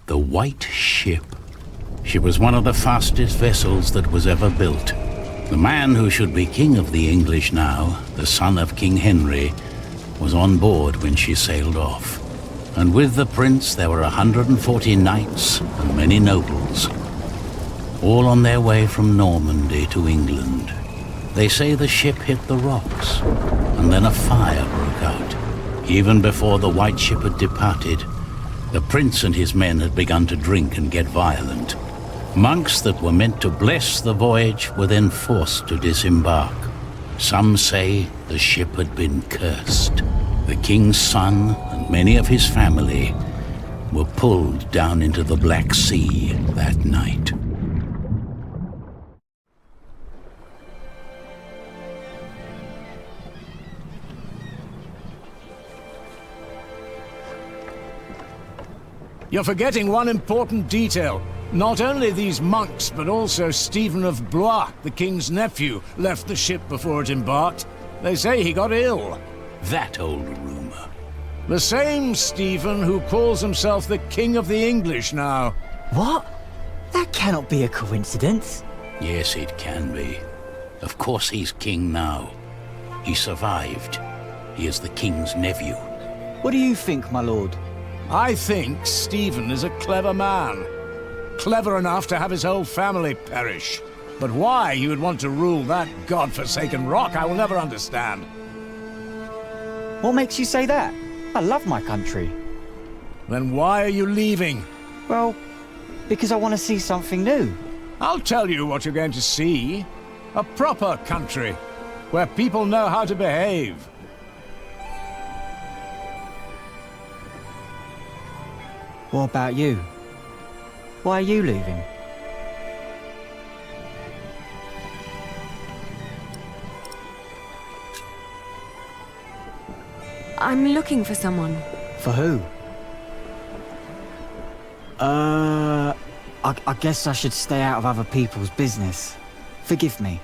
The White Ship. She was one of the fastest vessels that was ever built. The man who should be king of the English now, the son of King Henry, was on board when she sailed off. And with the prince there were 140 knights and many nobles, all on their way from Normandy to England. They say the ship hit the rocks, and then a fire broke out. Even before the White Ship had departed, the prince and his men had begun to drink and get violent. Monks that were meant to bless the voyage were then forced to disembark. Some say the ship had been cursed. The king's son and many of his family were pulled down into the Black Sea that night. You're forgetting one important detail. Not only these monks, but also Stephen of Blois, the king's nephew, left the ship before it embarked. They say he got ill. That old rumor. The same Stephen who calls himself the King of the English now. What? That cannot be a coincidence. Yes, it can be. Of course he's king now. He survived. He is the king's nephew. What do you think, my lord? I think Stephen is a clever man. Clever enough to have his whole family perish. But why he would want to rule that godforsaken rock, I will never understand. What makes you say that? I love my country. Then why are you leaving? Well, because I want to see something new. I'll tell you what you're going to see. A proper country, where people know how to behave. What about you? Why are you leaving? I'm looking for someone. For who? I guess I should stay out of other people's business. Forgive me.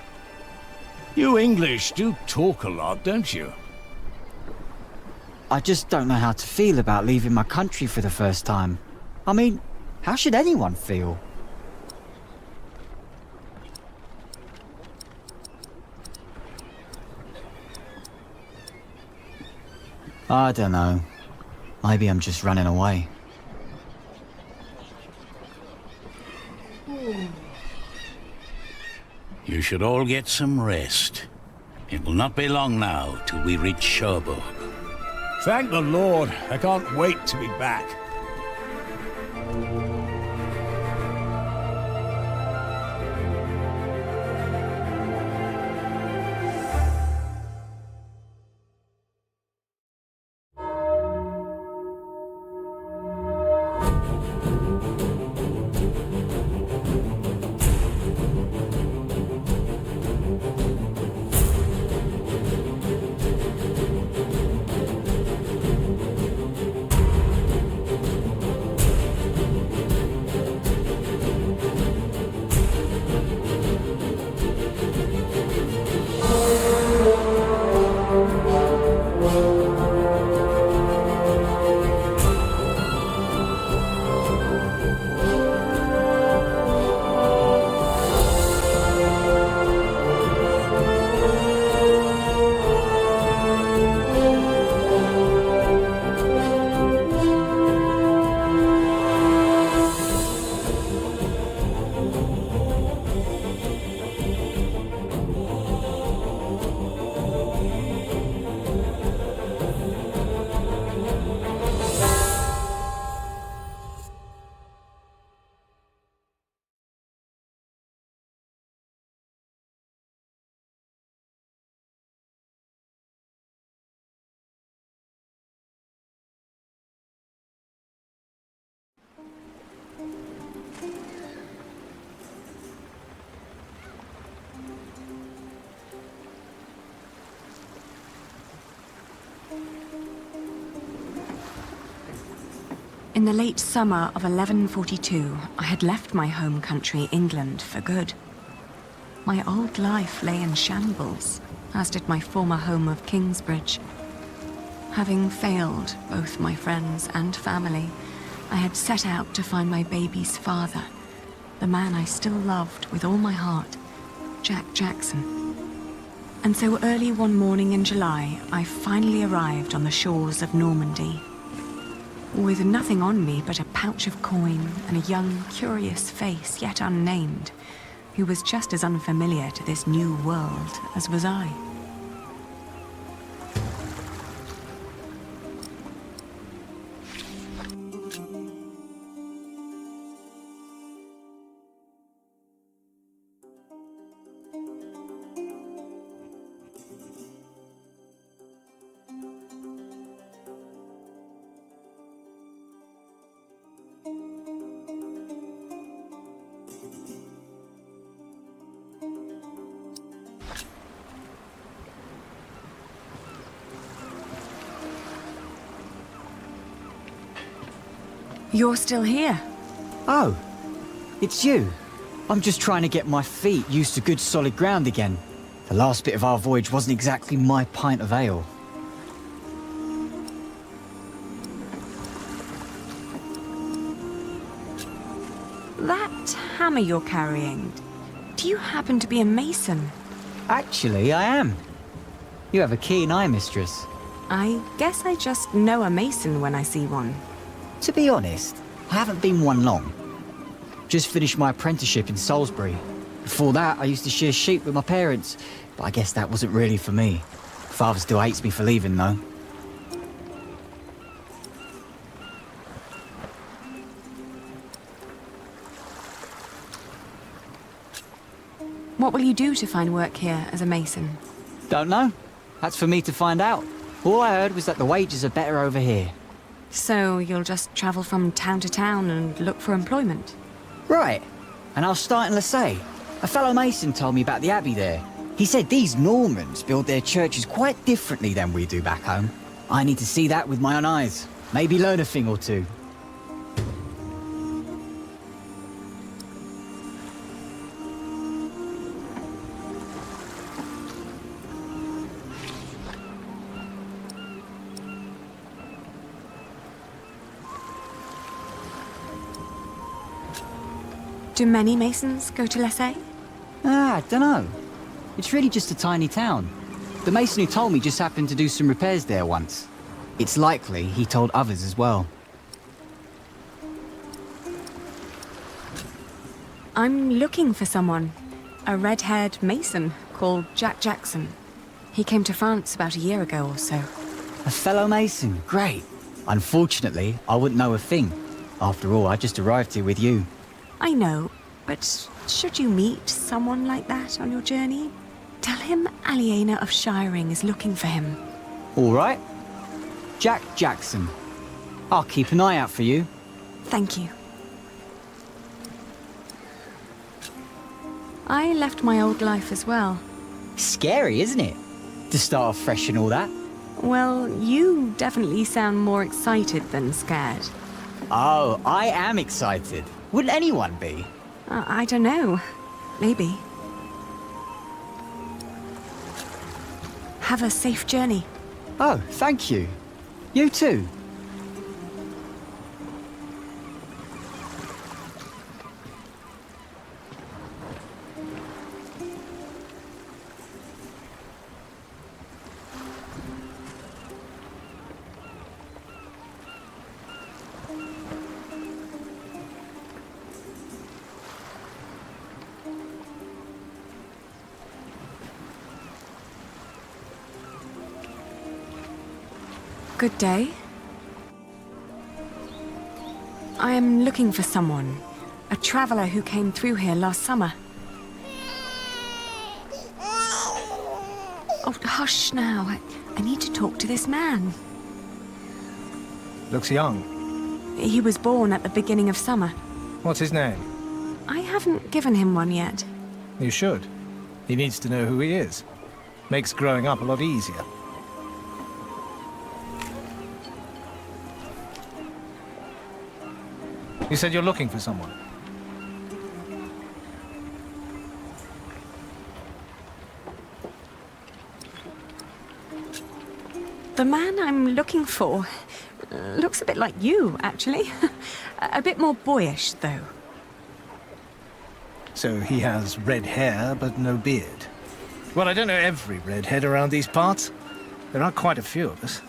You English do talk a lot, don't you? I just don't know how to feel about leaving my country for the first time. I mean, how should anyone feel? I don't know. Maybe I'm just running away. You should all get some rest. It will not be long now till we reach Cherbourg. Thank the Lord. I can't wait to be back. In the late summer of 1142, I had left my home country, England, for good. My old life lay in shambles, as did my former home of Kingsbridge. Having failed both my friends and family, I had set out to find my baby's father, the man I still loved with all my heart, Jack Jackson. And so early one morning in July, I finally arrived on the shores of Normandy. With nothing on me but a pouch of coin and a young, curious face yet unnamed, who was just as unfamiliar to this new world as was I. You're still here? Oh, it's you. I'm just trying to get my feet used to good solid ground again. The last bit of our voyage wasn't exactly my pint of ale. That hammer you're carrying, do you happen to be a mason? Actually, I am. You have a keen eye, mistress. I guess I just know a mason when I see one. To be honest, I haven't been one long. Just finished my apprenticeship in Salisbury. Before that, I used to shear sheep with my parents, but I guess that wasn't really for me. Father still hates me for leaving, though. What will you do to find work here as a mason? Don't know. That's for me to find out. All I heard was that the wages are better over here. So you'll just travel from town to town and look for employment? Right. And I was starting to say, a fellow mason told me about the abbey there. He said these Normans build their churches quite differently than we do back home. I need to see that with my own eyes. Maybe learn a thing or two. Do many masons go to Lesay? I dunno. It's really just a tiny town. The mason who told me just happened to do some repairs there once. It's likely he told others as well. I'm looking for someone. A red-haired mason called Jack Jackson. He came to France about a year ago or so. A fellow mason, great. Unfortunately, I wouldn't know a thing. After all, I just arrived here with you. I know, but should you meet someone like that on your journey, tell him Aliena of Shiring is looking for him. All right. Jack Jackson. I'll keep an eye out for you. Thank you. I left my old life as well. Scary, isn't it? To start off fresh and all that. Well, you definitely sound more excited than scared. Oh, I am excited. Wouldn't anyone be? I don't know. Maybe. Have a safe journey. Oh, thank you. You too. Good day. I am looking for someone. A traveler who came through here last summer. Oh, hush now. I need to talk to this man. Looks young. He was born at the beginning of summer. What's his name? I haven't given him one yet. You should. He needs to know who he is. Makes growing up a lot easier. You said you're looking for someone. The man I'm looking for looks a bit like you, actually. A bit more boyish, though. So he has red hair, but no beard. Well, I don't know every redhead around these parts. There are quite a few of us.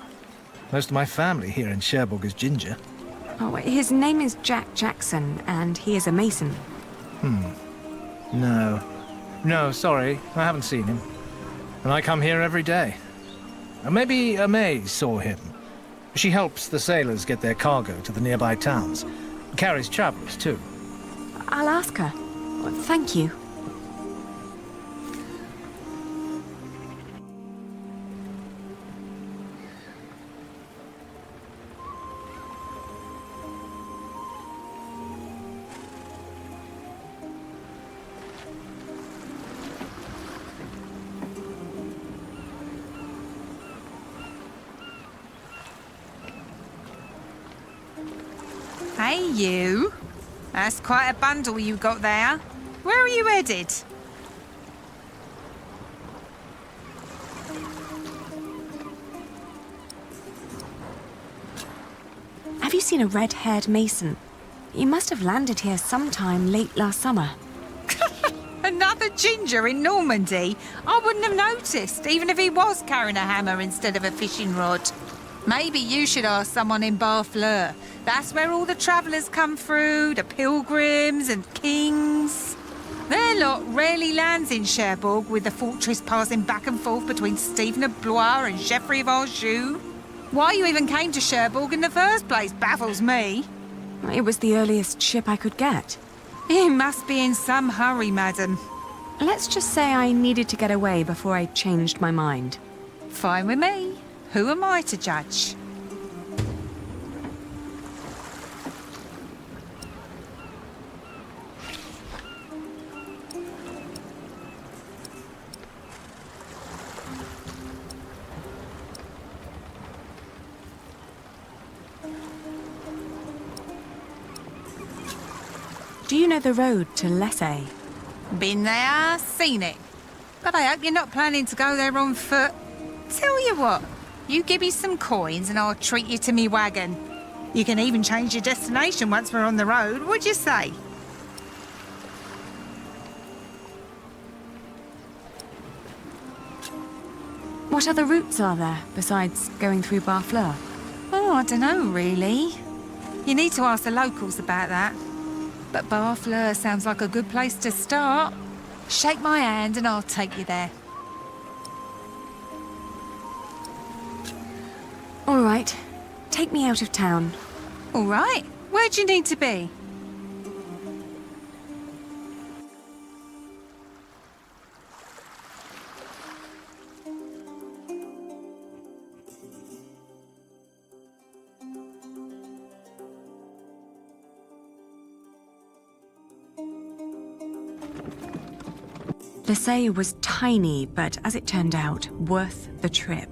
Most of my family here in Cherbourg is ginger. Oh, his name is Jack Jackson, and he is a mason. No, sorry, I haven't seen him. And I come here every day. Maybe Amay saw him. She helps the sailors get their cargo to the nearby towns. Carries travellers, too. I'll ask her. Thank you. Hey, you. That's quite a bundle you got there. Where are you headed? Have you seen a red-haired mason? He must have landed here sometime late last summer. Another ginger in Normandy? I wouldn't have noticed, even if he was carrying a hammer instead of a fishing rod. Maybe you should ask someone in Barfleur. That's where all the travellers come through, the pilgrims and kings. Their lot rarely lands in Cherbourg, with the fortress passing back and forth between Stephen of Blois and Geoffrey of Anjou. Why you even came to Cherbourg in the first place baffles me. It was the earliest ship I could get. You must be in some hurry, madam. Let's just say I needed to get away before I changed my mind. Fine with me. Who am I to judge? Do you know the road to Lessay? Been there, seen it. But I hope you're not planning to go there on foot. Tell you what, you give me some coins and I'll treat you to me wagon. You can even change your destination once we're on the road, what'd you say? What other routes are there besides going through Barfleur? Oh, I don't know, really. You need to ask the locals about that. But Barfleur sounds like a good place to start. Shake my hand and I'll take you there. All right. Take me out of town. All right. Where do you need to be? Lessay was tiny, but as it turned out, worth the trip.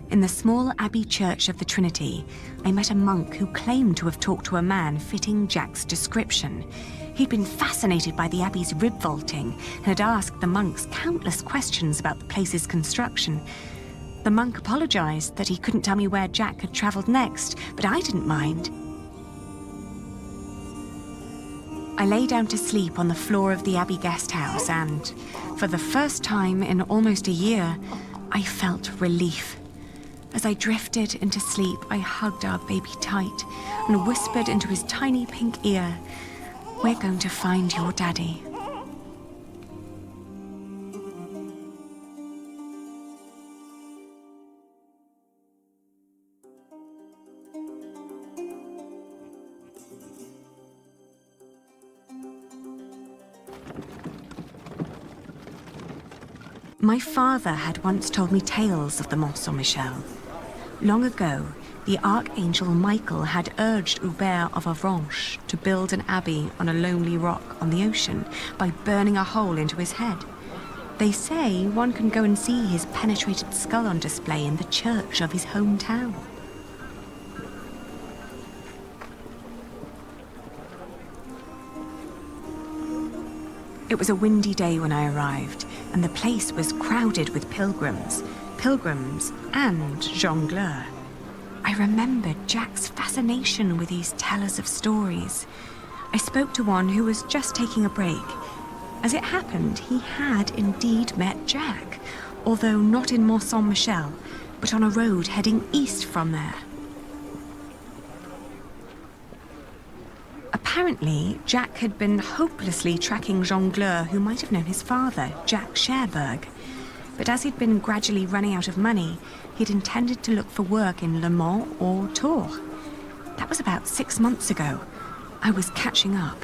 In the small abbey church of the Trinity, I met a monk who claimed to have talked to a man fitting Jack's description. He'd been fascinated by the abbey's rib vaulting and had asked the monks countless questions about the place's construction. The monk apologized that he couldn't tell me where Jack had traveled next, but I didn't mind. I lay down to sleep on the floor of the abbey guest house and, for the first time in almost a year, I felt relief. As I drifted into sleep, I hugged our baby tight and whispered into his tiny pink ear, "We're going to find your daddy." My father had once told me tales of the Mont Saint-Michel. Long ago, the Archangel Michael had urged Hubert of Avranches to build an abbey on a lonely rock on the ocean by burning a hole into his head. They say one can go and see his penetrated skull on display in the church of his hometown. It was a windy day when I arrived, and the place was crowded with pilgrims pilgrims and jongleur. I remembered Jack's fascination with these tellers of stories. I spoke to one who was just taking a break. As it happened, he had indeed met Jack, although not in Mont Saint-Michel, but on a road heading east from there. Apparently, Jack had been hopelessly tracking jongleur who might have known his father, Jack Cherbourg. But as he'd been gradually running out of money, he'd intended to look for work in Le Mans or Tours. That was about 6 months ago. I was catching up.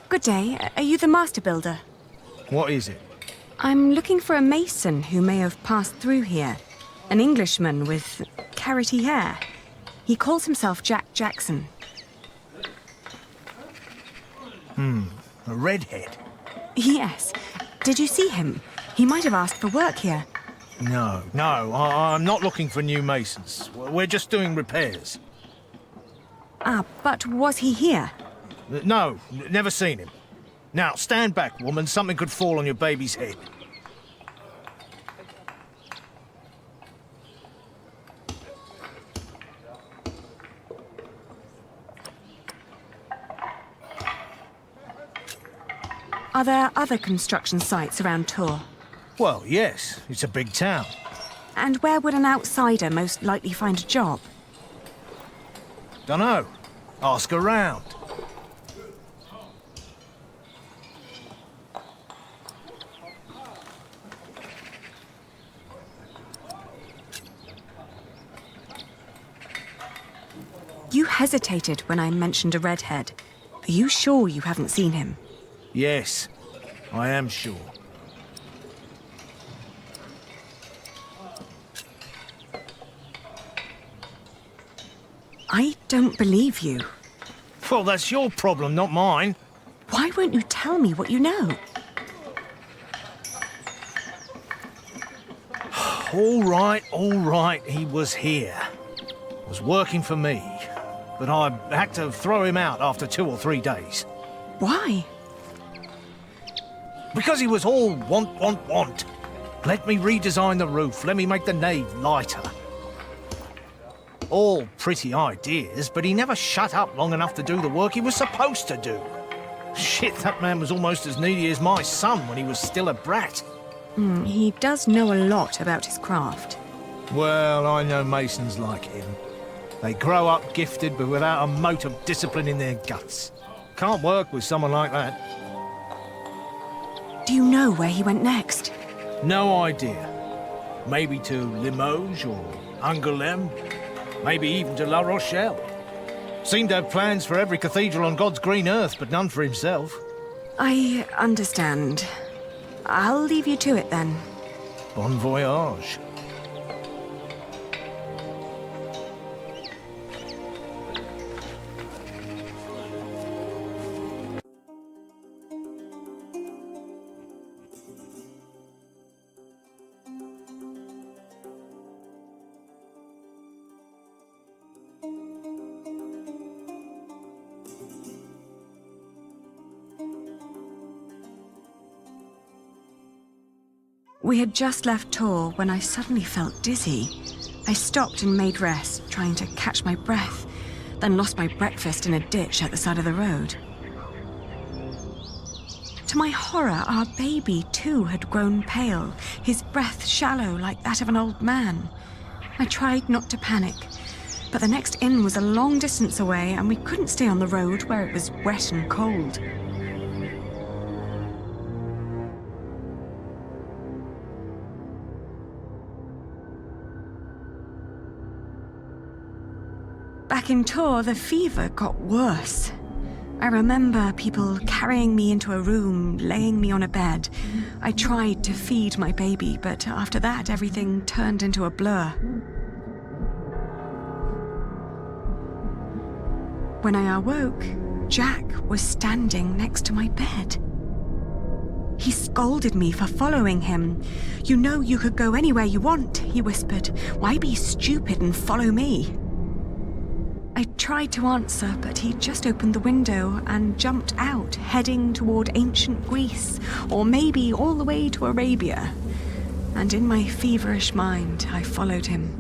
Good day. Are you the master builder? What is it? I'm looking for a mason who may have passed through here. An Englishman with carroty hair. He calls himself Jack Jackson. A redhead? Yes. Did you see him? He might have asked for work here. No, I'm not looking for new masons. We're just doing repairs. Ah, but was he here? No, never seen him. Now, stand back, woman. Something could fall on your baby's head. Are there other construction sites around Tours? Well, yes. It's a big town. And where would an outsider most likely find a job? Dunno. Ask around. You hesitated when I mentioned a redhead. Are you sure you haven't seen him? Yes, I am sure. I don't believe you. Well, that's your problem, not mine. Why won't you tell me what you know? All right, he was here. Was working for me. But I had to throw him out after 2 or 3 days. Why? Because he was all want. Let me redesign the roof, let me make the nave lighter. All pretty ideas, but he never shut up long enough to do the work he was supposed to do. Shit, that man was almost as needy as my son when he was still a brat. He does know a lot about his craft. Well, I know masons like him. They grow up gifted, but without a mote of discipline in their guts. Can't work with someone like that. Do you know where he went next? No idea. Maybe to Limoges or Angoulême. Maybe even to La Rochelle. Seemed to have plans for every cathedral on God's green earth, but none for himself. I understand. I'll leave you to it then. Bon voyage. We had just left Tours when I suddenly felt dizzy. I stopped and made rest, trying to catch my breath, then lost my breakfast in a ditch at the side of the road. To my horror, our baby too had grown pale, his breath shallow like that of an old man. I tried not to panic, but the next inn was a long distance away and we couldn't stay on the road where it was wet and cold. Back in Tours, the fever got worse. I remember people carrying me into a room, laying me on a bed. I tried to feed my baby, but after that, everything turned into a blur. When I awoke, Jack was standing next to my bed. He scolded me for following him. "You know you could go anywhere you want," he whispered. "Why be stupid and follow me?" I tried to answer, but he just opened the window and jumped out, heading toward ancient Greece, or maybe all the way to Arabia. And in my feverish mind, I followed him.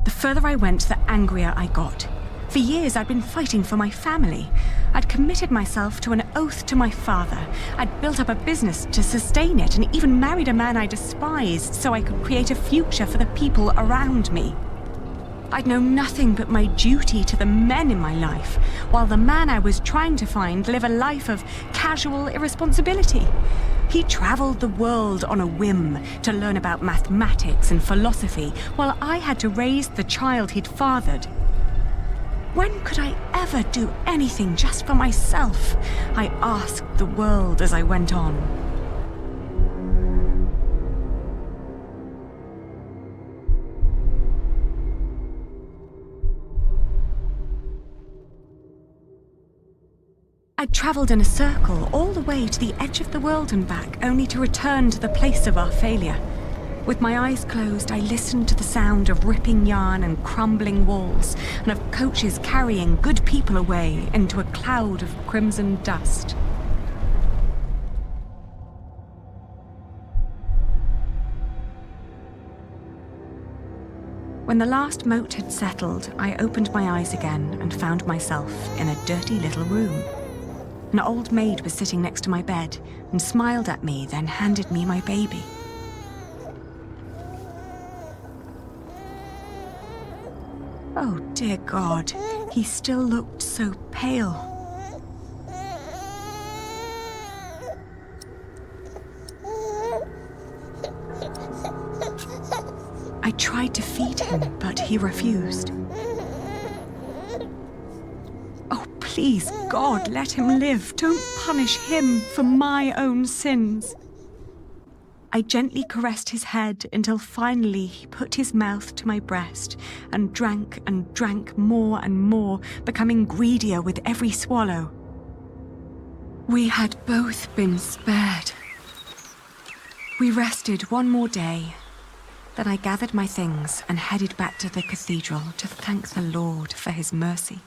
The further I went, the angrier I got. For years, I'd been fighting for my family. I'd committed myself to an oath to my father. I'd built up a business to sustain it and even married a man I despised so I could create a future for the people around me. I'd known nothing but my duty to the men in my life, while the man I was trying to find lived a life of casual irresponsibility. He traveled the world on a whim to learn about mathematics and philosophy, while I had to raise the child he'd fathered. When could I ever do anything just for myself? I asked the world as I went on. I'd travelled in a circle all the way to the edge of the world and back, only to return to the place of our failure. With my eyes closed, I listened to the sound of ripping yarn and crumbling walls, and of coaches carrying good people away into a cloud of crimson dust. When the last moat had settled, I opened my eyes again and found myself in a dirty little room. An old maid was sitting next to my bed and smiled at me, then handed me my baby. Oh, dear God, he still looked so pale. I tried to feed him, but he refused. Oh, please, God, let him live. Don't punish him for my own sins. I gently caressed his head until finally he put his mouth to my breast and drank more and more, becoming greedier with every swallow. We had both been spared. We rested one more day. Then I gathered my things and headed back to the cathedral to thank the Lord for his mercy.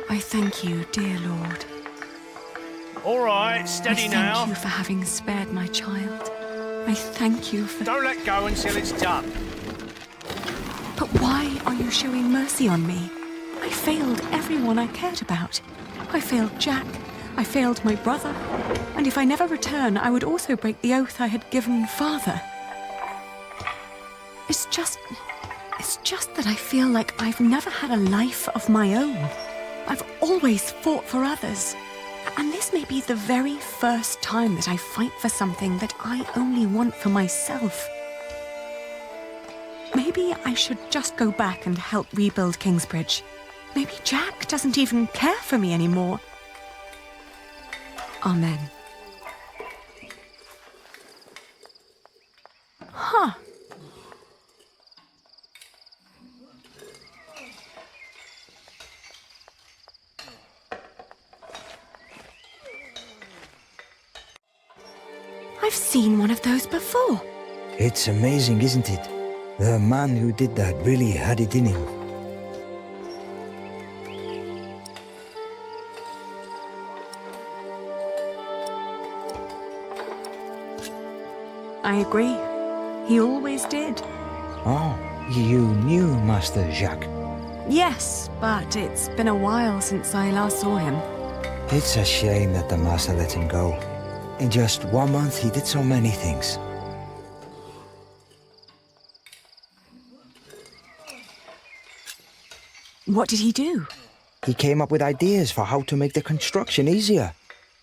I thank you, dear Lord. All right, steady now. I thank you for having spared my child. I thank you for... Don't let go until it's done. But why are you showing mercy on me? I failed everyone I cared about. I failed Jack. I failed my brother. And if I never return, I would also break the oath I had given Father. It's just that I feel like I've never had a life of my own. I've always fought for others. And this may be the very first time that I fight for something that I only want for myself. Maybe I should just go back and help rebuild Kingsbridge. Maybe Jack doesn't even care for me anymore. Amen. I've seen one of those before. It's amazing, isn't it? The man who did that really had it in him. I agree. He always did. Oh, you knew Master Jacques. Yes, but it's been a while since I last saw him. It's a shame that the Master let him go. In just 1 month, he did so many things. What did he do? He came up with ideas for how to make the construction easier.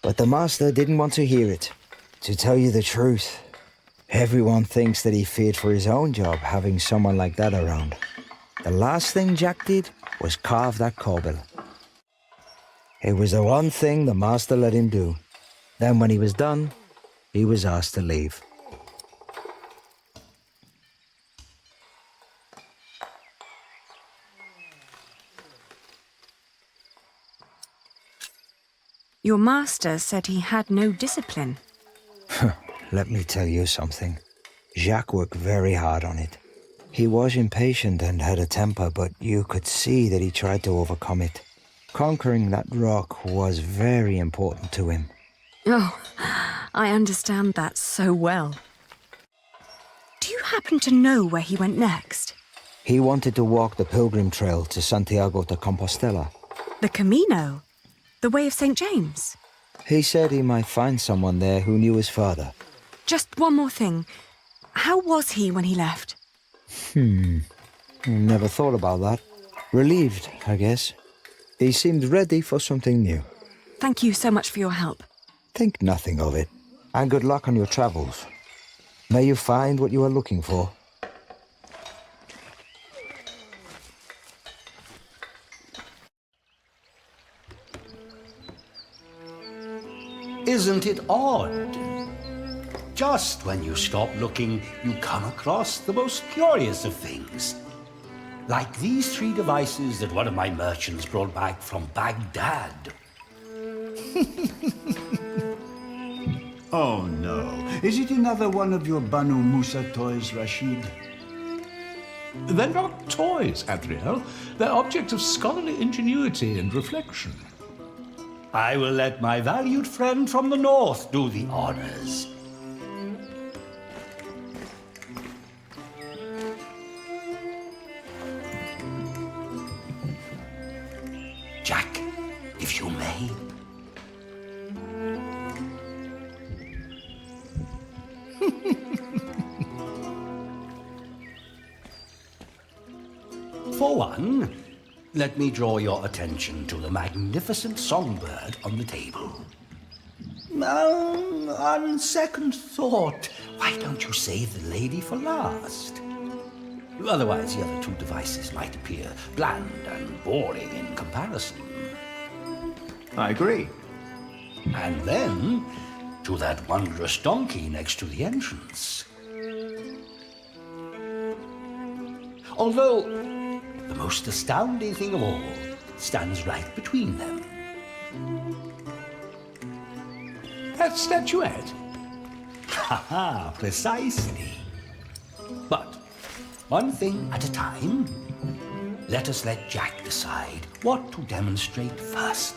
But the Master didn't want to hear it. To tell you the truth, everyone thinks that he feared for his own job having someone like that around. The last thing Jack did was carve that corbel. It was the one thing the Master let him do. Then when he was done, he was asked to leave. Your master said he had no discipline. Let me tell you something. Jacques worked very hard on it. He was impatient and had a temper, but you could see that he tried to overcome it. Conquering that rock was very important to him. Oh, I understand that so well. Do you happen to know where he went next? He wanted to walk the pilgrim trail to Santiago de Compostela. The Camino? The Way of St. James? He said he might find someone there who knew his father. Just one more thing. How was he when he left? Never thought about that. Relieved, I guess. He seemed ready for something new. Thank you so much for your help. Think nothing of it. And good luck on your travels. May you find what you are looking for. Isn't it odd? Just when you stop looking, you come across the most curious of things. Like these 3 devices that one of my merchants brought back from Baghdad. Oh no. Is it another one of your Banu Musa toys, Rashid? They're not toys, Adriel. They're objects of scholarly ingenuity and reflection. I will let my valued friend from the north do the honors. Jack, if you may. For one, let me draw your attention to the magnificent songbird on the table. On second thought, why don't you save the lady for last? Otherwise, the other 2 devices might appear bland and boring in comparison. I agree. And then, to that wondrous donkey next to the entrance. Although, the most astounding thing of all stands right between them. That statuette? Ha-ha, precisely. But one thing at a time. Let us let Jack decide what to demonstrate first.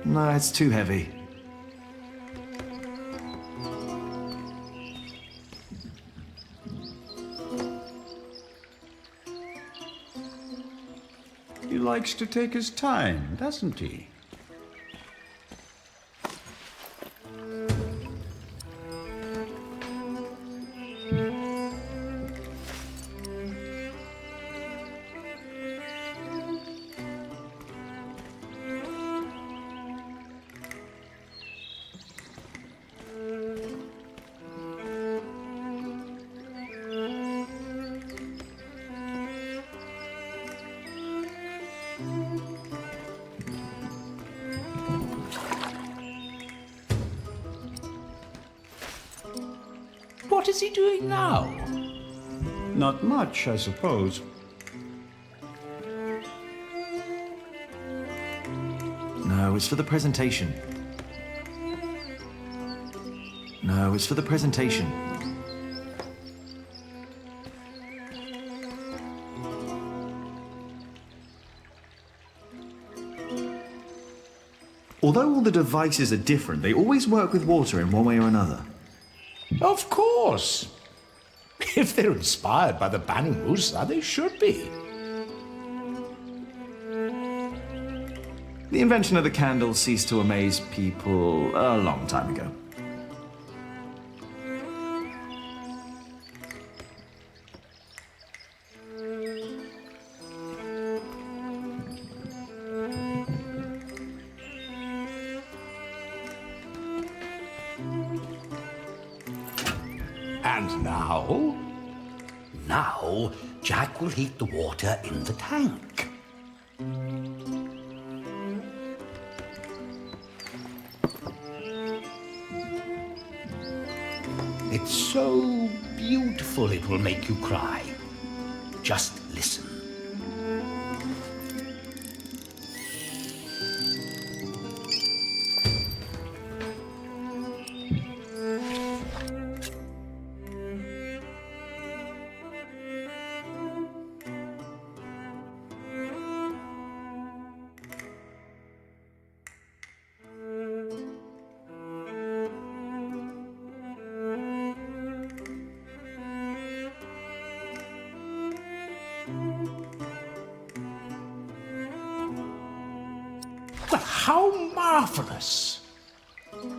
No, it's too heavy. He likes to take his time, doesn't he? What is he doing now? Not much, I suppose. No, it's for the presentation. No, it's for the presentation. Although all the devices are different, they always work with water in one way or another. Of course. If they're inspired by the Banu Musa, they should be. The invention of the candle ceased to amaze people a long time ago. And now? Now, Jack will heat the water in the tank. It's so beautiful it will make you cry. Just listen. But how marvelous!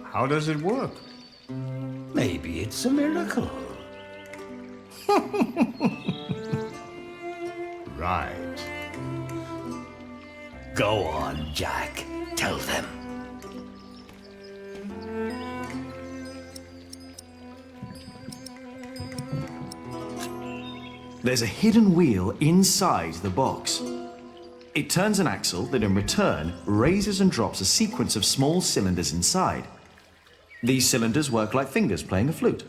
How does it work? Maybe it's a miracle. Right. Go on, Jack. Tell them. There's a hidden wheel inside the box. It turns an axle that in return raises and drops a sequence of small cylinders inside. These cylinders work like fingers playing a flute.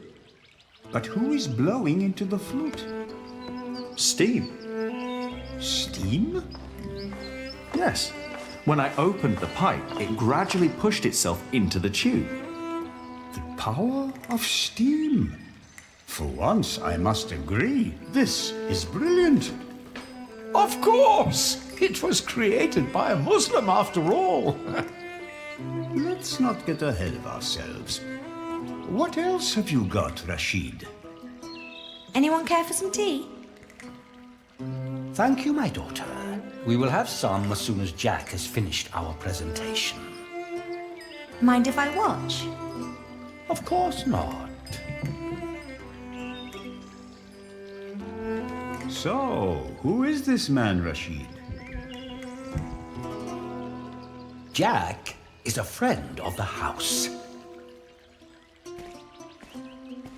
But who is blowing into the flute? Steam. Steam? Yes. When I opened the pipe, it gradually pushed itself into the tube. The power of steam. For once, I must agree, this is brilliant. Of course! It was created by a Muslim after all. Let's not get ahead of ourselves. What else have you got, Rashid? Anyone care for some tea? Thank you, my daughter. We will have some as soon as Jack has finished our presentation. Mind if I watch? Of course not. So, who is this man, Rashid? Jack is a friend of the house.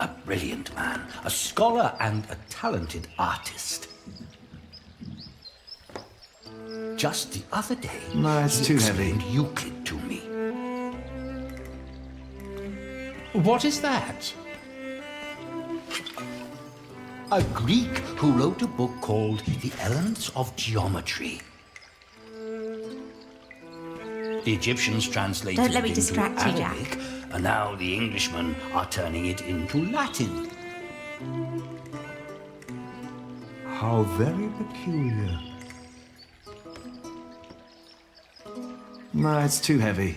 A brilliant man, a scholar and a talented artist. Just the other day, No, it's he too heavy. explained Euclid to me. What is that? A Greek who wrote a book called The Elements of Geometry. The Egyptians translated Don't let me it into distract you, Jack. Arabic, and now the Englishmen are turning it into Latin. How very peculiar. No, it's too heavy.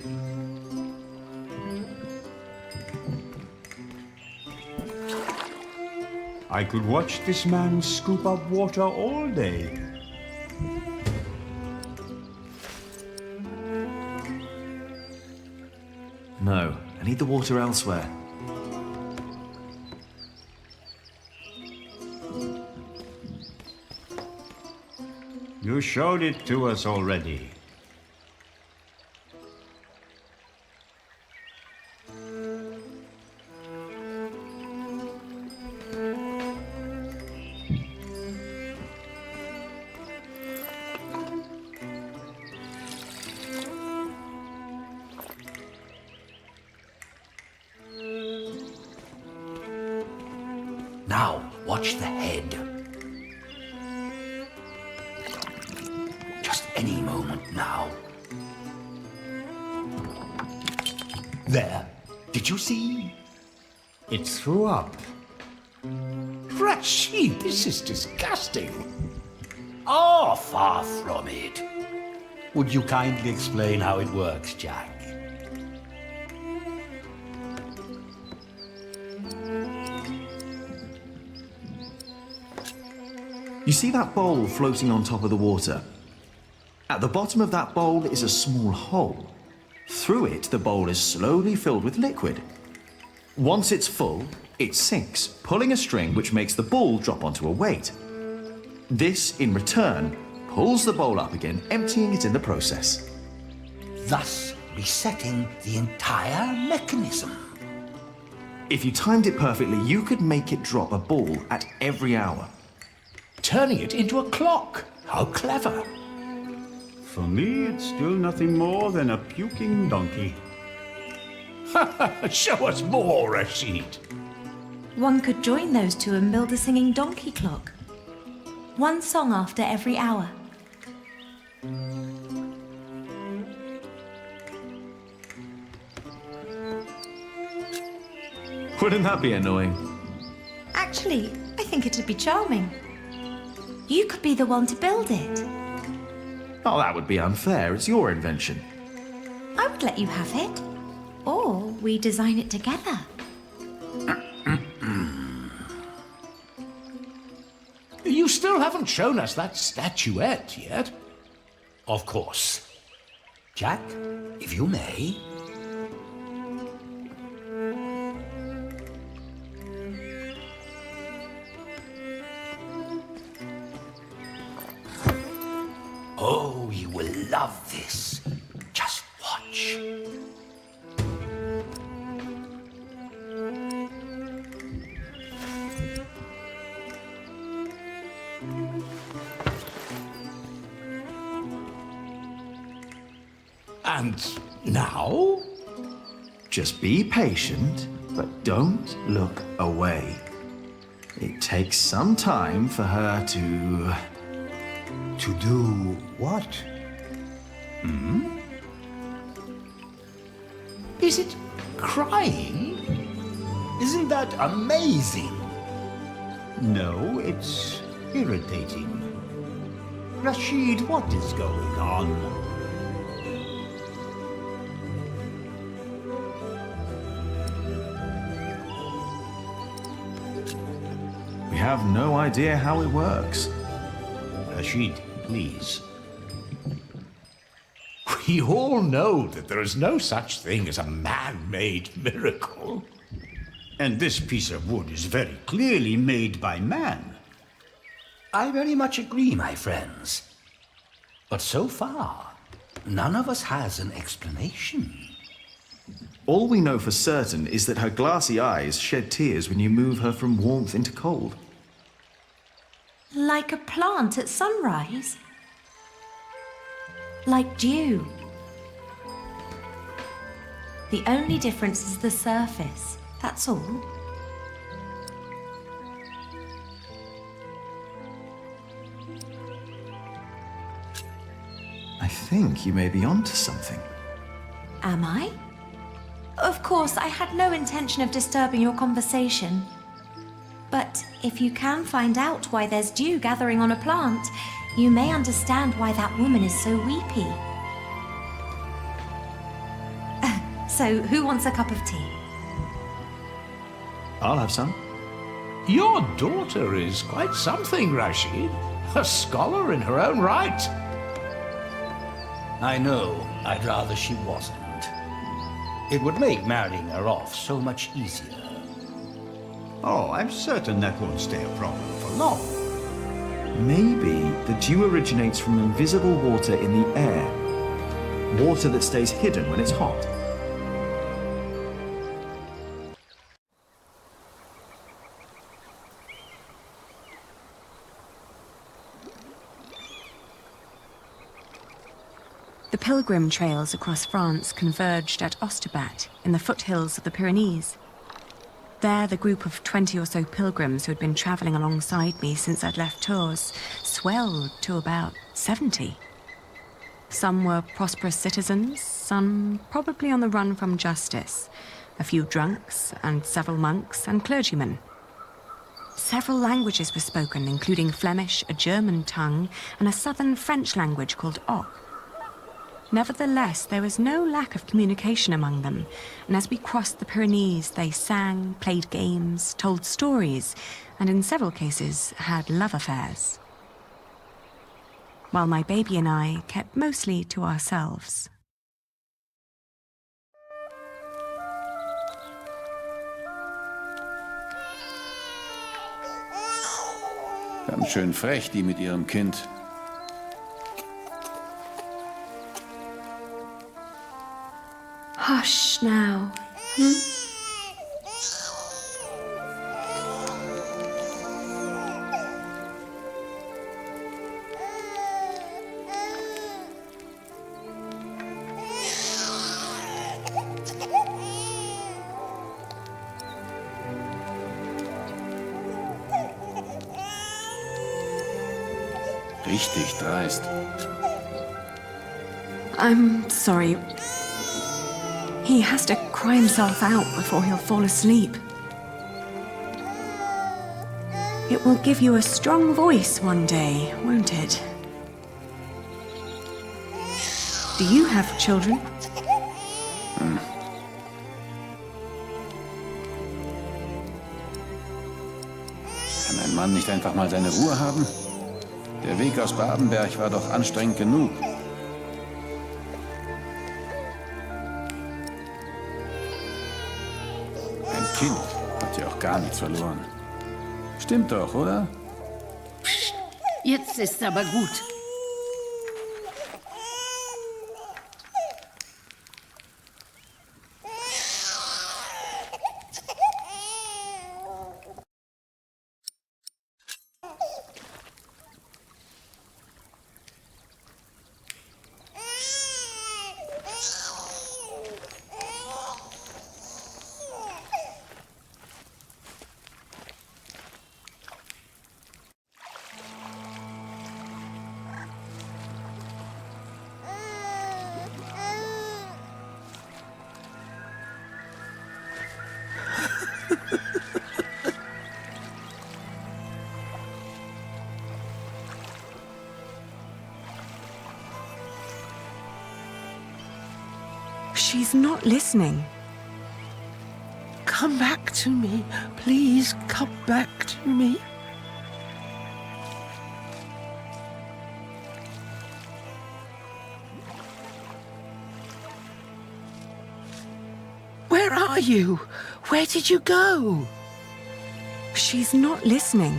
I could watch this man scoop up water all day. No, I need the water elsewhere. You showed it to us already. Now, watch the head. Just any moment now. There. Did you see? It threw up. Rashid, this is disgusting. Oh, far from it. Would you kindly explain how it works, Jack? You see that bowl floating on top of the water? At the bottom of that bowl is a small hole. Through it, the bowl is slowly filled with liquid. Once it's full, it sinks, pulling a string which makes the ball drop onto a weight. This, in return, pulls the bowl up again, emptying it in the process. Thus resetting the entire mechanism. If you timed it perfectly, you could make it drop a ball at every hour. Turning it into a clock. How clever. For me, it's still nothing more than a puking donkey. Show us more, Rashid. One could join those two and build a singing donkey clock. One song after every hour. Wouldn't that be annoying? Actually, I think it'd be charming. You could be the one to build it. Oh, that would be unfair. It's your invention. I would let you have it. Or we design it together. You still haven't shown us that statuette yet. Of course. Jack, if you may. Oh, you will love this. Just watch. And now? Just be patient, but don't look away. It takes some time for her to... To do what? Is it crying? Isn't that amazing? No, it's irritating. Rashid, what is going on? We have no idea how it works. Rashid, please. We all know that there is no such thing as a man-made miracle. And this piece of wood is very clearly made by man. I very much agree, my friends. But so far, none of us has an explanation. All we know for certain is that her glassy eyes shed tears when you move her from warmth into cold. Like a plant at sunrise. Like dew. The only difference is the surface, that's all. I think you may be onto something. Am I? Of course, I had no intention of disturbing your conversation. But if you can find out why there's dew gathering on a plant, you may understand why that woman is so weepy. So, who wants a cup of tea? I'll have some. Your daughter is quite something, Rashid. A scholar in her own right. I know. I'd rather she wasn't. It would make marrying her off so much easier. Oh, I'm certain that won't stay a problem for long. Maybe the dew originates from invisible water in the air. Water that stays hidden when it's hot. The pilgrim trails across France converged at Osterbat in the foothills of the Pyrenees. There, the group of 20 or so pilgrims who had been travelling alongside me since I'd left Tours swelled to about 70. Some were prosperous citizens, some probably on the run from justice. A few drunks, and several monks and clergymen. Several languages were spoken, including Flemish, a German tongue, and a southern French language called Oc. Nevertheless, there was no lack of communication among them, and as we crossed the Pyrenees, they sang, played games, told stories, and in several cases had love affairs. While my baby and I kept mostly to ourselves. Ganz schön frech, die mit ihrem Kind. Hush now. Hm? Richtig dreist. I'm sorry. He has to cry himself out before he'll fall asleep. It will give you a strong voice one day, won't it? Do you have children? Kann ein Mann nicht einfach mal seine Ruhe haben? Der Weg aus Babenberg war doch anstrengend genug. Ein Kind hat ja auch gar nichts verloren. Stimmt doch, oder? Psst, jetzt ist aber gut. She's not listening. Come back to me. Please come back to me. Where are you? Where did you go? She's not listening.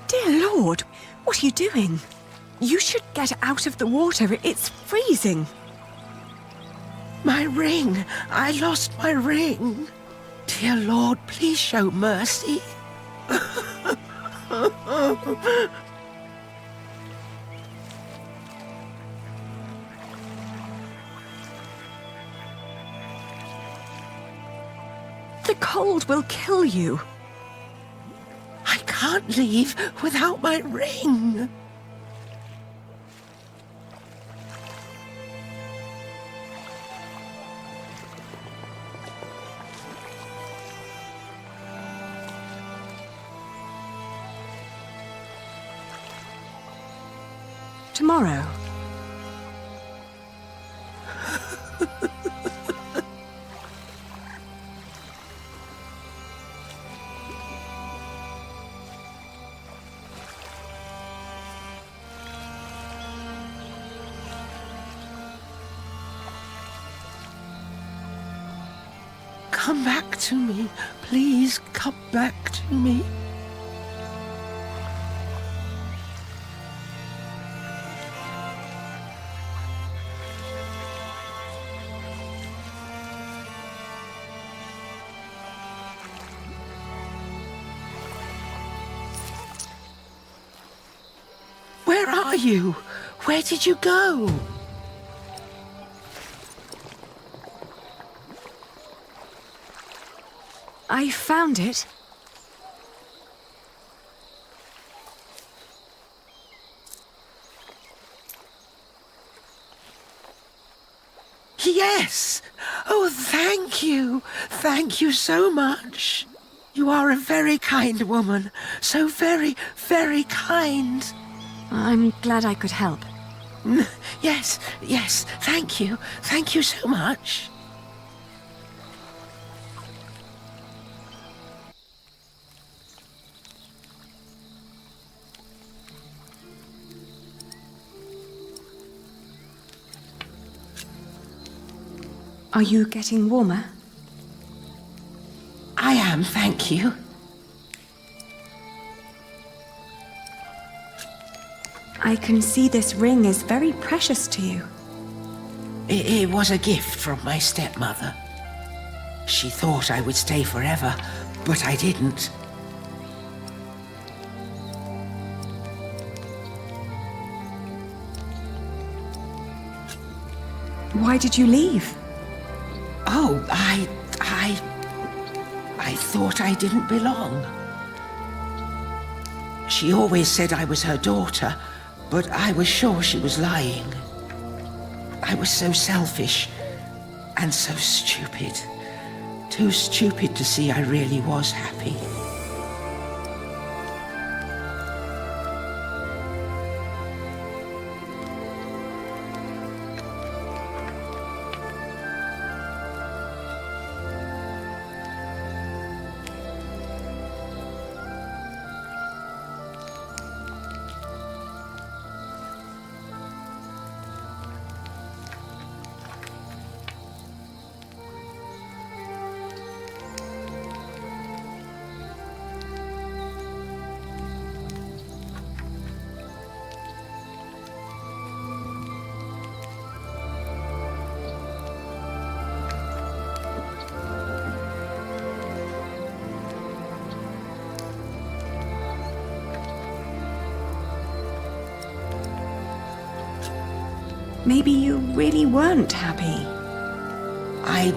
Dear Lord, what are you doing? You should get out of the water. It's freezing. My ring. I lost my ring. Dear Lord, please show mercy. The cold will kill you. I can't leave without my ring. Tomorrow. come back to me. Please come back to me. Where are you? Where did you go? I found it. Yes! Oh, thank you! Thank you so much! You are a very kind woman. So very, very kind. I'm glad I could help. Yes, yes, thank you. Thank you so much. Are you getting warmer? I am, thank you. I can see this ring is very precious to you. It was a gift from my stepmother. She thought I would stay forever, but I didn't. Why did you leave? Oh, I thought I didn't belong. She always said I was her daughter, but I was sure she was lying. I was so selfish and so stupid. Too stupid to see I really was happy. Maybe you really weren't happy. I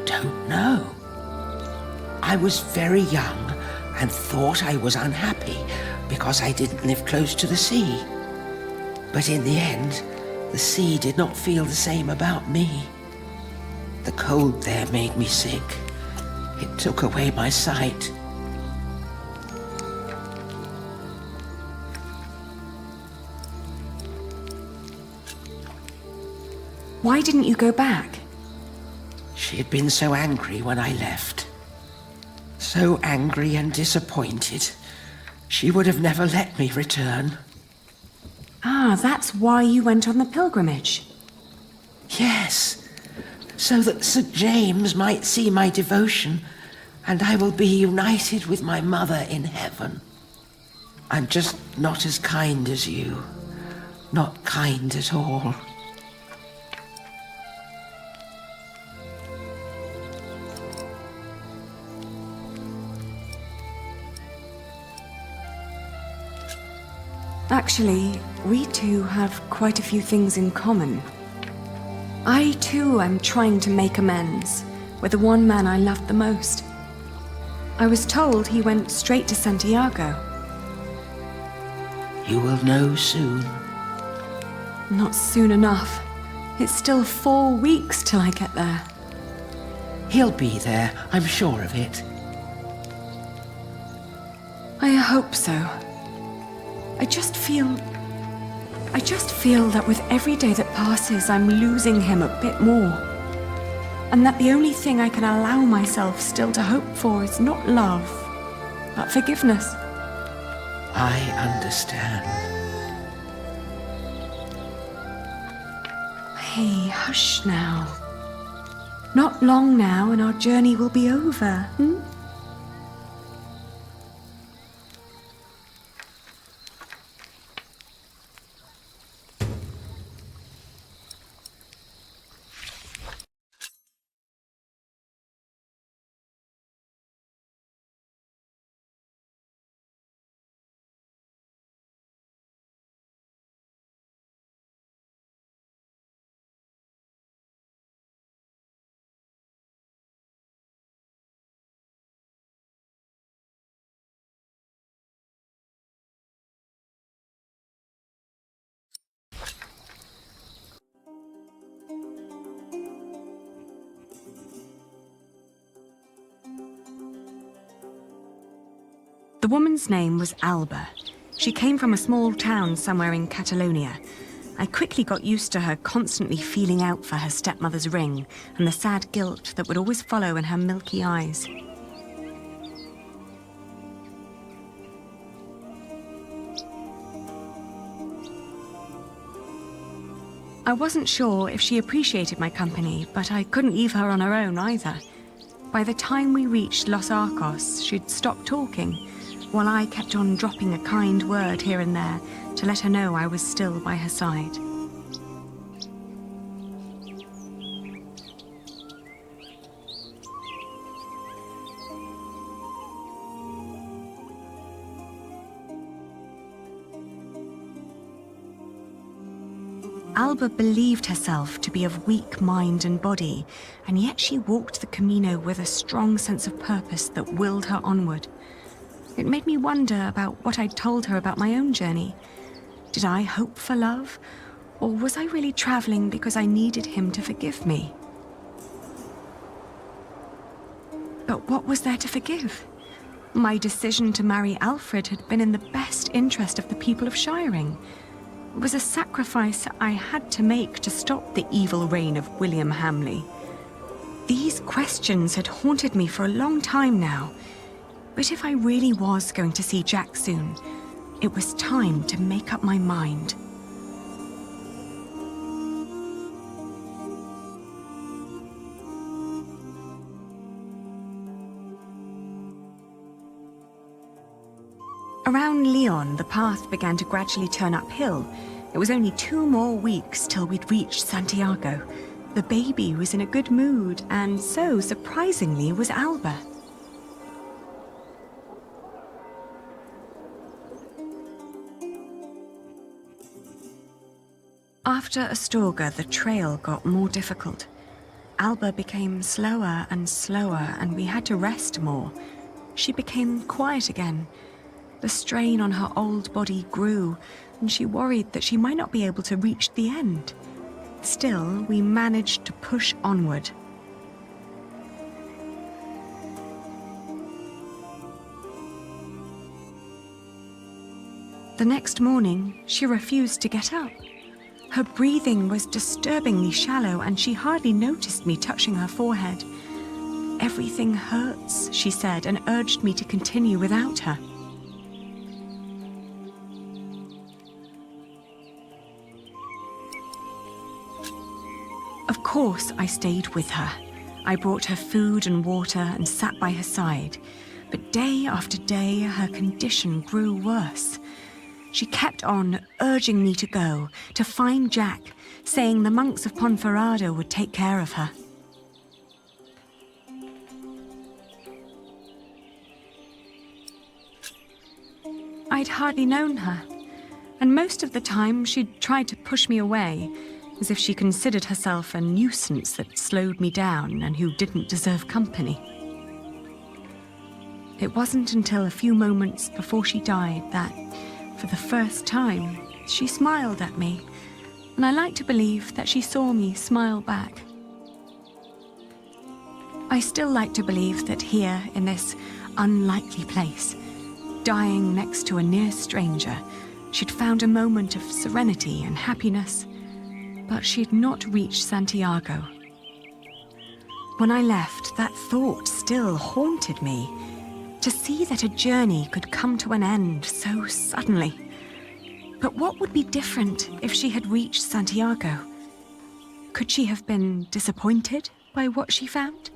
don't know. I was very young and thought I was unhappy because I didn't live close to the sea. But in the end, the sea did not feel the same about me. The cold there made me sick. It took away my sight. Why didn't you go back? She had been so angry when I left. So angry and disappointed. She would have never let me return. Ah, that's why you went on the pilgrimage. Yes, so that St. James might see my devotion, and I will be united with my mother in heaven. I'm just not as kind as you. Not kind at all. Actually, we two have quite a few things in common. I too am trying to make amends with the one man I loved the most. I was told he went straight to Santiago. You will know soon. Not soon enough. It's still 4 weeks till I get there. He'll be there, I'm sure of it. I hope so. I just feel that with every day that passes, I'm losing him a bit more. And that the only thing I can allow myself still to hope for is not love, but forgiveness. I understand. Hey, hush now. Not long now and our journey will be over, hmm? The woman's name was Alba. She came from a small town somewhere in Catalonia. I quickly got used to her constantly feeling out for her stepmother's ring and the sad guilt that would always follow in her milky eyes. I wasn't sure if she appreciated my company, but I couldn't leave her on her own either. By the time we reached Los Arcos, she'd stopped talking, while I kept on dropping a kind word here and there to let her know I was still by her side. Alba believed herself to be of weak mind and body, and yet she walked the Camino with a strong sense of purpose that willed her onward. It made me wonder about what I'd told her about my own journey. Did I hope for love, or was I really traveling because I needed him to forgive me? But what was there to forgive? My decision to marry Alfred had been in the best interest of the people of Shiring. It was a sacrifice I had to make to stop the evil reign of William Hamley. These questions had haunted me for a long time now. But if I really was going to see Jack soon, it was time to make up my mind. Around Lyon, the path began to gradually turn uphill. It was only 2 more weeks till we'd reached Santiago. The baby was in a good mood, and so, surprisingly, was Alba. After Astorga, the trail got more difficult. Alba became slower and slower, and we had to rest more. She became quiet again. The strain on her old body grew, and she worried that she might not be able to reach the end. Still, we managed to push onward. The next morning, she refused to get up. Her breathing was disturbingly shallow, and she hardly noticed me touching her forehead. Everything hurts, she said, and urged me to continue without her. Of course, I stayed with her. I brought her food and water and sat by her side. But day after day, her condition grew worse. She kept on urging me to go, to find Jack, saying the monks of Ponferrada would take care of her. I'd hardly known her, and most of the time she'd tried to push me away, as if she considered herself a nuisance that slowed me down and who didn't deserve company. It wasn't until a few moments before she died that, for the first time, she smiled at me, and I like to believe that she saw me smile back. I still like to believe that here, in this unlikely place, dying next to a near stranger, she'd found a moment of serenity and happiness, but she'd not reached Santiago. When I left, that thought still haunted me. To see that a journey could come to an end so suddenly. But what would be different if she had reached Santiago? Could she have been disappointed by what she found?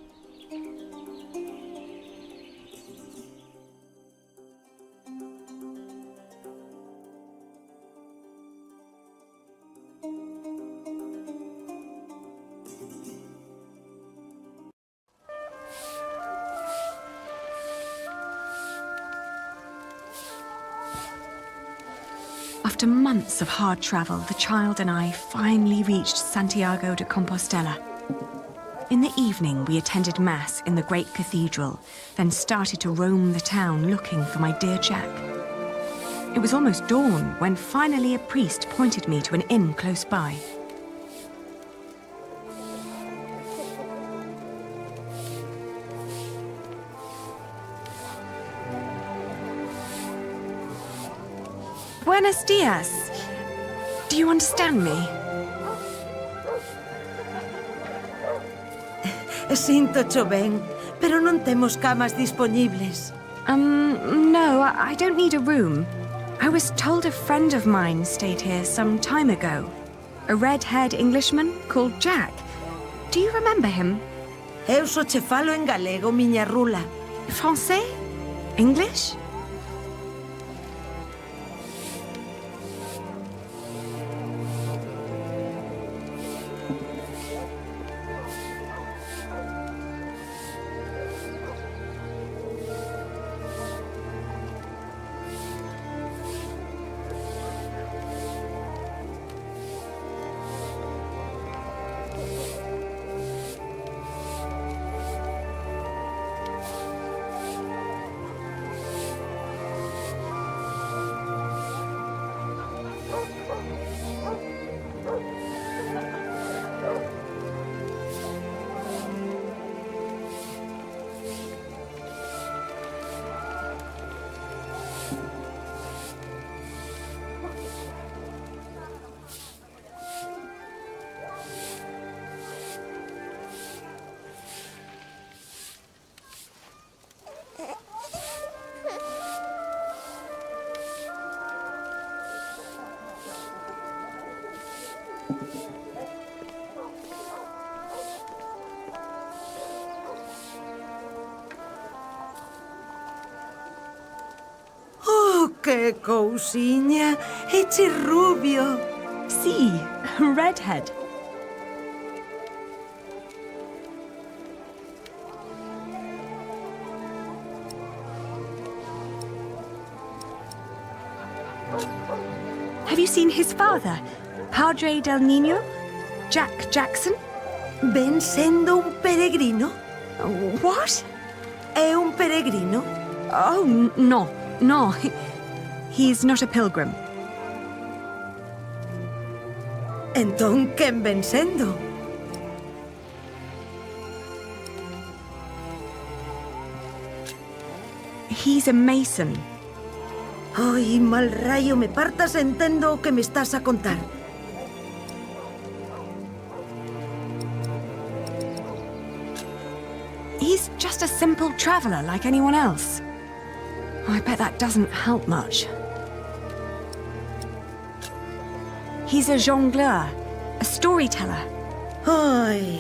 After months of hard travel, the child and I finally reached Santiago de Compostela. In the evening, we attended Mass in the great cathedral, then started to roam the town looking for my dear Jack. It was almost dawn when finally a priest pointed me to an inn close by. Buenos dias. Do you understand me? Sinto cho ben, pero non temos camas dispoñibles. No, I don't need a room. I was told a friend of mine stayed here some time ago. A red-haired Englishman called Jack. Do you remember him? Eu só che falo en galego, miña rula. Français? English? Que cousiña! Eche rubio! Sí, redhead. Have you seen his father, Padre del Niño? Jack Jackson? Ven sendo un peregrino? What? É un peregrino? Oh, no, no. He's not a pilgrim. Entón, quen ven sendo? He's a mason. Ai, mal rayo, me partas entendo o que me estás a contar. He's just a simple traveler like anyone else. I bet that doesn't help much. He's a jongleur, a storyteller. Ai,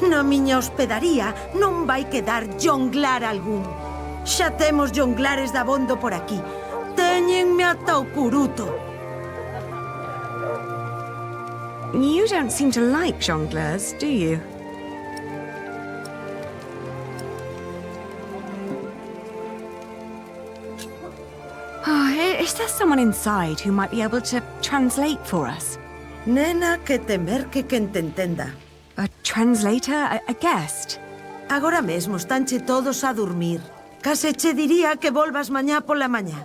na miña hospedaría non vai quedar jonglar algún. Xa temos jonglares dabondo por aquí. Téñenme ata o curuto. You don't seem to like jongleurs, do you? Is there someone inside who might be able to translate for us? Nena, que temer que quen te entenda. A translator? A guest? Agora mesmo estanche todos a dormir. Case che diría que volvas mañá pola mañá.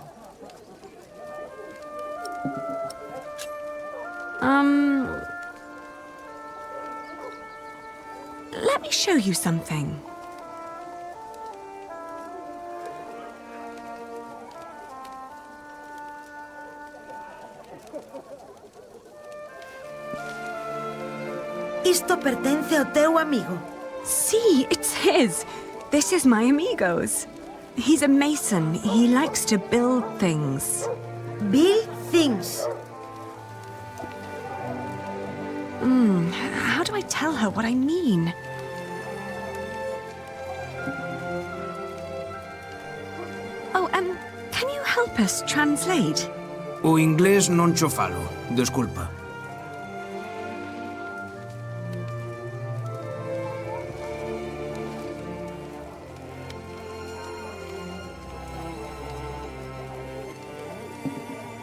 Let me show you something. Isto pertence ao teu amigo. See, it's his. This is my amigo's. He's a mason. He likes to build things. Build things? How do I tell her what I mean? Can you help us translate? O inglés non cho falo, desculpa.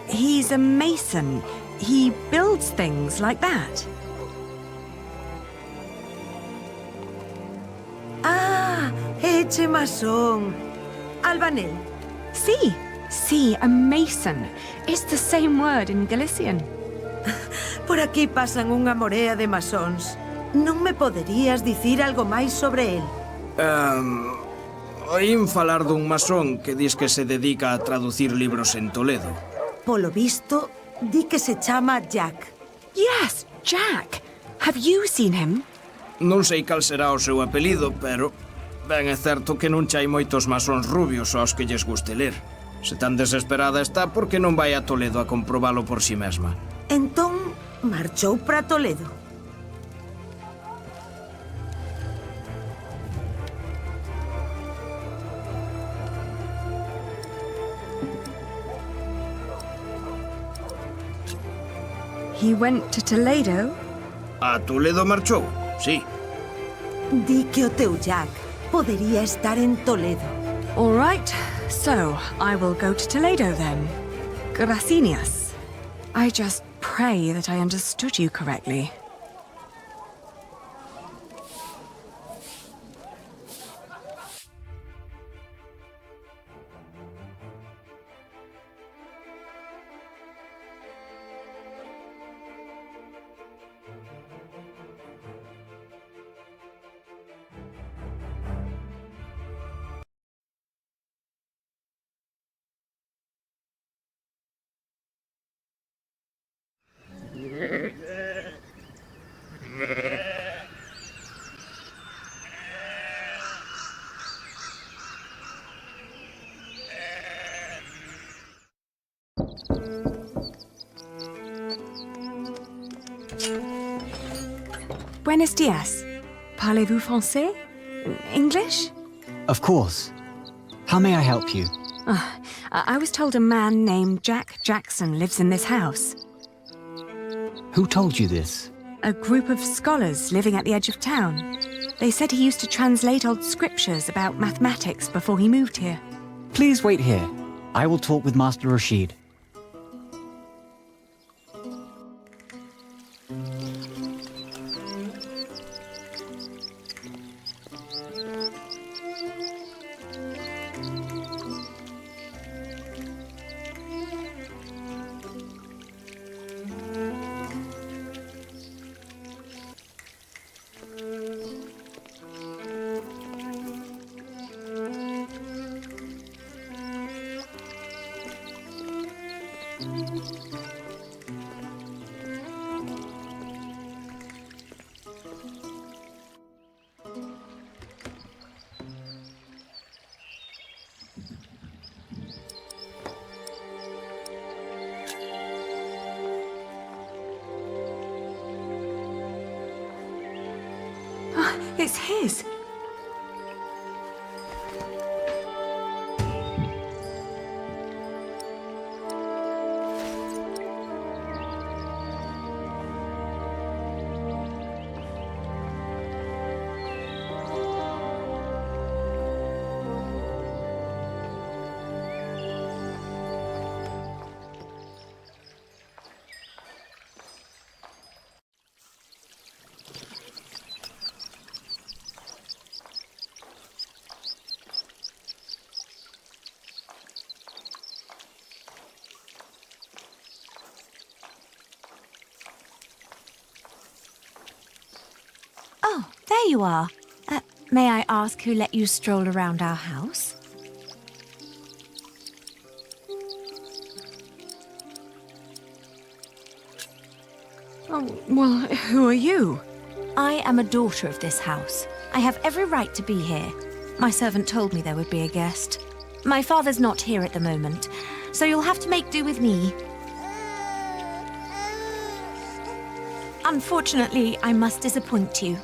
He's a mason. He builds things like that. Ah, eche masón. Albanel. Sí, a mason. It's the same word in Galician. Por aquí pasan unha morea de masóns. Non me poderías dicir algo máis sobre el? Oín falar dun masón que dis que se dedica a traducir libros en Toledo. Polo visto, di que se chama Jack. Yes, Jack. Have you seen him? Non sei cal será o seu apelido, pero ben é certo que non chai moitos masóns rubios aos que lles guste ler. Se tan desesperada está, por que non vai a Toledo a comprobalo por si mesma? Entón, marchou para Toledo. He went to Toledo? A Toledo marchou, sí. Di que o teu Jack podería estar en Toledo. All right, so I will go to Toledo then. Gracias. I just pray that I understood you correctly. Buenos dias. Parlez-vous français? English? Of course. How may I help you? I was told a man named Jack Jackson lives in this house. Who told you this? A group of scholars living at the edge of town. They said he used to translate old scriptures about mathematics before he moved here. Please wait here. I will talk with Master Rashid. It's his. Oh, there you are. May I ask who let you stroll around our house? Oh, well, who are you? I am a daughter of this house. I have every right to be here. My servant told me there would be a guest. My father's not here at the moment, so you'll have to make do with me. Unfortunately, I must disappoint you.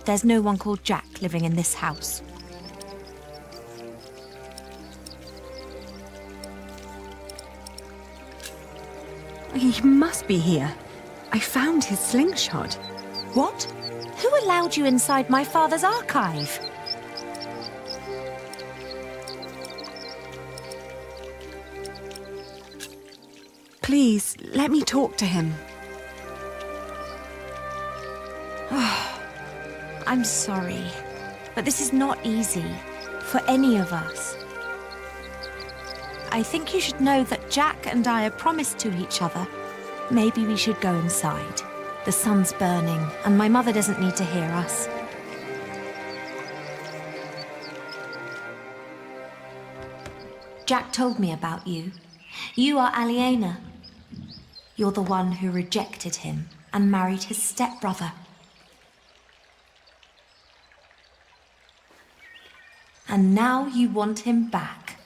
There's no one called Jack living in this house. He must be here. I found his slingshot. What? Who allowed you inside my father's archive? Please, let me talk to him. I'm sorry, but this is not easy for any of us. I think you should know that Jack and I are promised to each other. Maybe we should go inside. The sun's burning, and my mother doesn't need to hear us. Jack told me about you. You are Aliena. You're the one who rejected him and married his stepbrother. And now you want him back.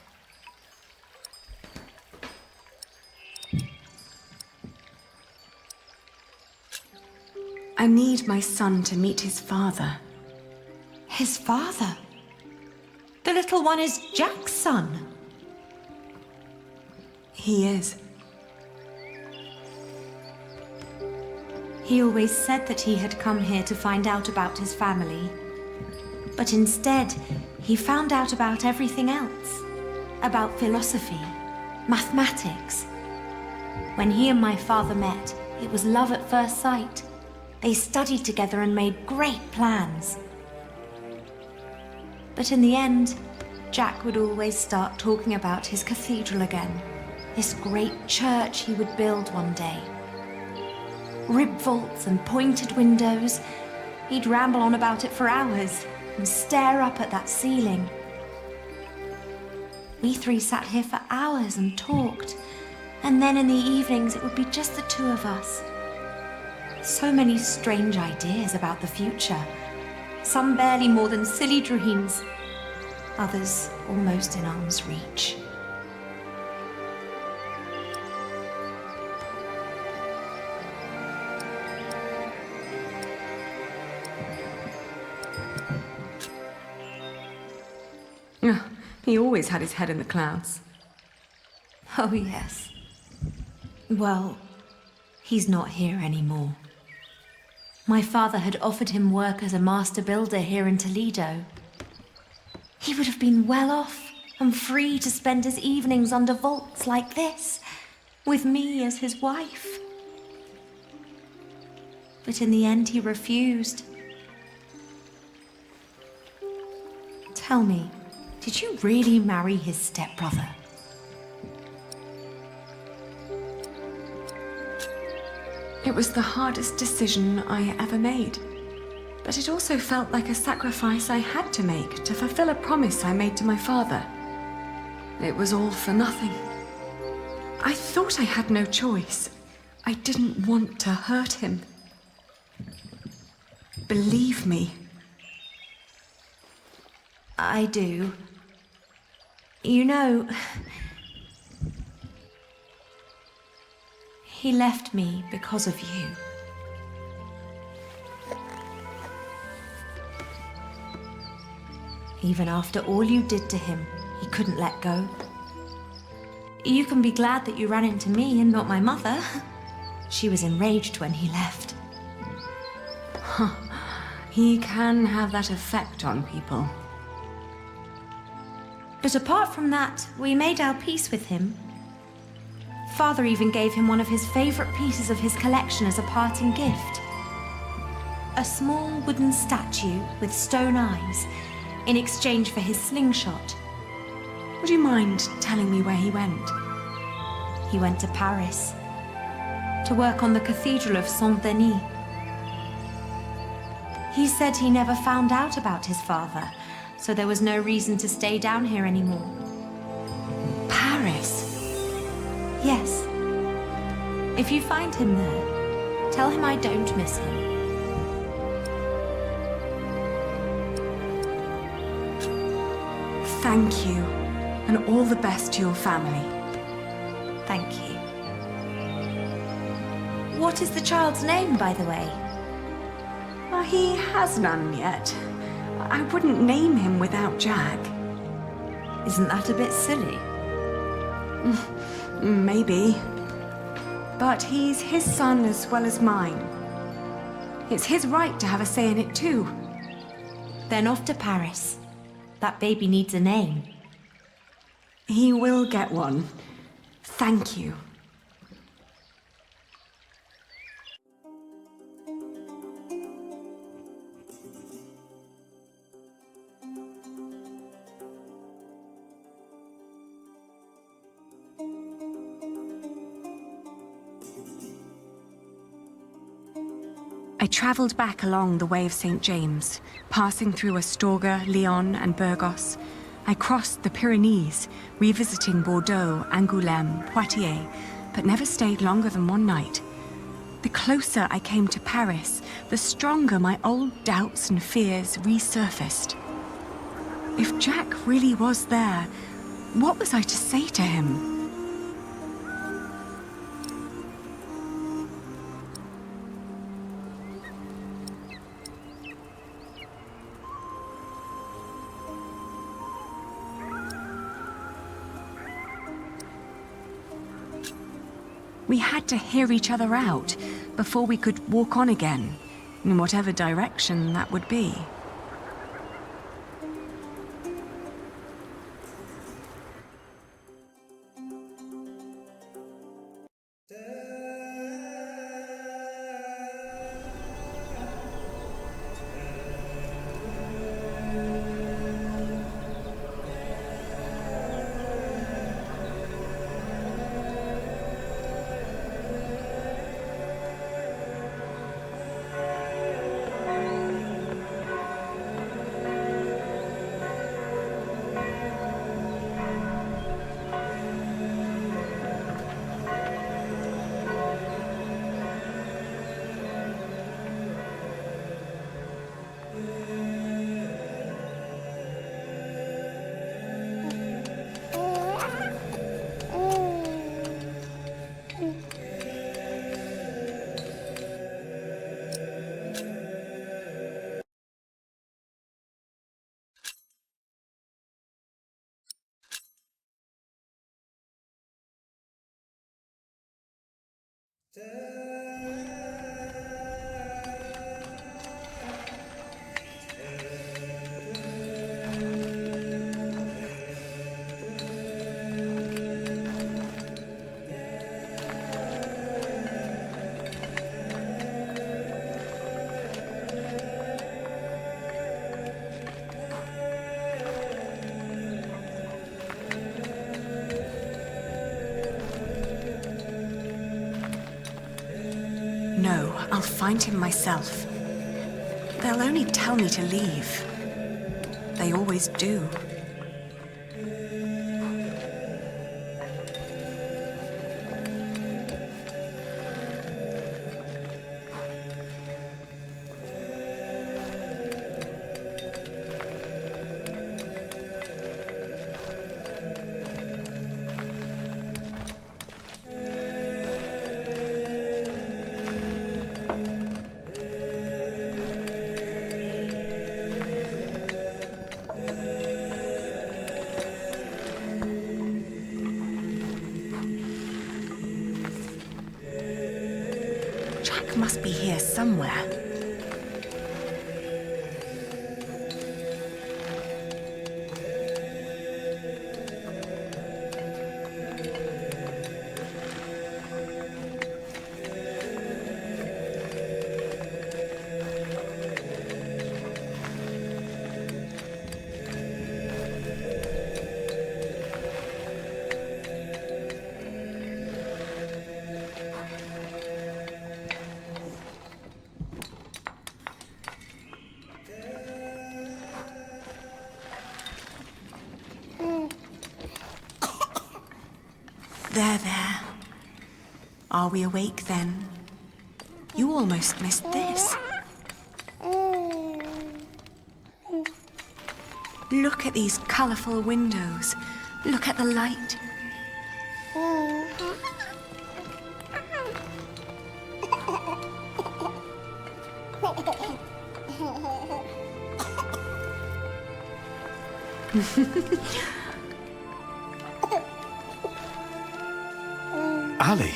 I need my son to meet his father. His father? The little one is Jack's son. He is. He always said that he had come here to find out about his family. But instead, he found out about everything else. About philosophy, mathematics. When he and my father met, it was love at first sight. They studied together and made great plans. But in the end, Jack would always start talking about his cathedral again. This great church he would build one day. Rib vaults and pointed windows. He'd ramble on about it for hours and stare up at that ceiling. We three sat here for hours and talked. And then in the evenings, it would be just the two of us. So many strange ideas about the future. Some barely more than silly dreams. Others almost in arm's reach. He always had his head in the clouds. Oh, yes. Well, he's not here anymore. My father had offered him work as a master builder here in Toledo. He would have been well off and free to spend his evenings under vaults like this, with me as his wife. But in the end, he refused. Tell me, did you really marry his stepbrother? It was the hardest decision I ever made. But it also felt like a sacrifice I had to make to fulfill a promise I made to my father. It was all for nothing. I thought I had no choice. I didn't want to hurt him. Believe me. I do. You know, he left me because of you. Even after all you did to him, he couldn't let go. You can be glad that you ran into me and not my mother. She was enraged when he left. Huh. He can have that effect on people. But apart from that, we made our peace with him. Father even gave him one of his favorite pieces of his collection as a parting gift. A small wooden statue with stone eyes in exchange for his slingshot. Would you mind telling me where he went? He went to Paris to work on the Cathedral of Saint-Denis. He said he never found out about his father, so there was no reason to stay down here anymore. Paris? Yes. If you find him there, tell him I don't miss him. Thank you, and all the best to your family. Thank you. What is the child's name, by the way? Well, he has none yet. I wouldn't name him without Jack. Isn't that a bit silly? Maybe. But he's his son as well as mine. It's his right to have a say in it too. Then off to Paris. That baby needs a name. He will get one. Thank you. I travelled back along the Way of St. James, passing through Astorga, Lyon, and Burgos. I crossed the Pyrenees, revisiting Bordeaux, Angoulême, Poitiers, but never stayed longer than one night. The closer I came to Paris, the stronger my old doubts and fears resurfaced. If Jack really was there, what was I to say to him? We had to hear each other out before we could walk on again, in whatever direction that would be. No, I'll find him myself. They'll only tell me to leave. They always do. Must be here somewhere. There. Are we awake then? You almost missed this. Look at these colourful windows. Look at the light. Ali,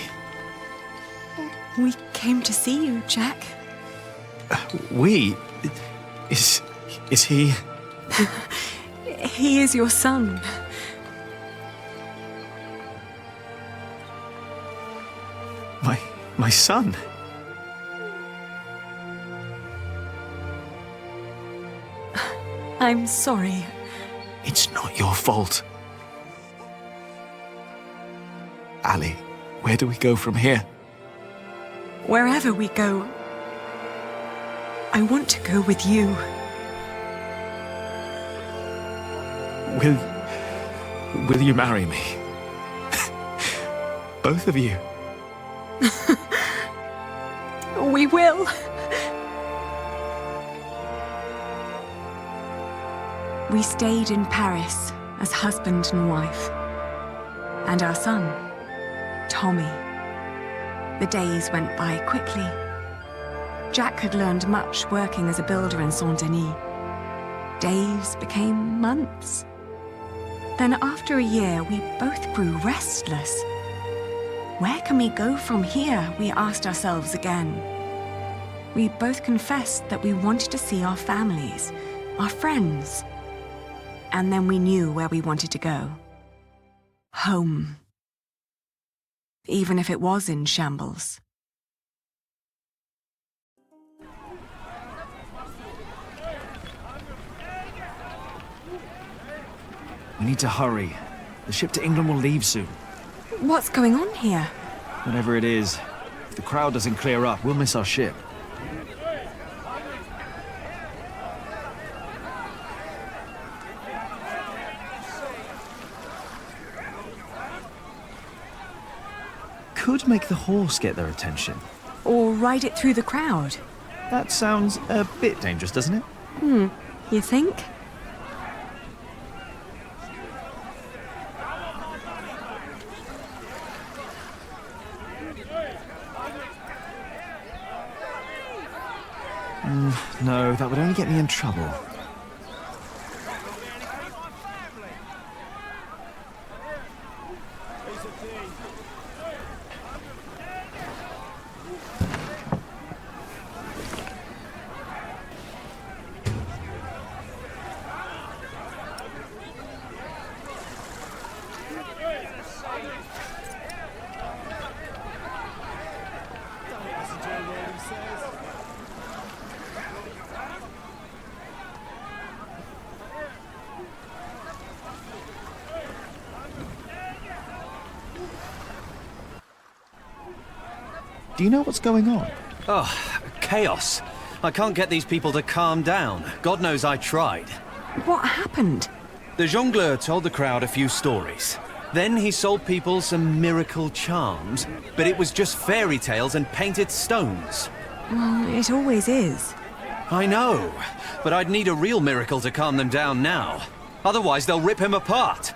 We came to see you, Jack. We? Is he? He is your son. My son? I'm sorry. It's not your fault. Ali, where do we go from here? Wherever we go, I want to go with you. Will you marry me? Both of you. We will. We stayed in Paris as husband and wife. And our son, Tommy. The days went by quickly. Jack had learned much working as a builder in Saint-Denis. Days became months. Then after a year, we both grew restless. Where can we go from here, we asked ourselves again. We both confessed that we wanted to see our families, our friends. And then we knew where we wanted to go. Home. Even if it was in shambles. We need to hurry. The ship to England will leave soon. What's going on here? Whatever it is, if the crowd doesn't clear up, we'll miss our ship. Could make the horse get their attention. Or ride it through the crowd. That sounds a bit dangerous, doesn't it? You think? No, that would only get me in trouble. Do you know what's going on? Oh, chaos. I can't get these people to calm down. God knows I tried. What happened? The jongleur told the crowd a few stories. Then he sold people some miracle charms, but it was just fairy tales and painted stones. Well, it always is. I know, but I'd need a real miracle to calm them down now. Otherwise, they'll rip him apart.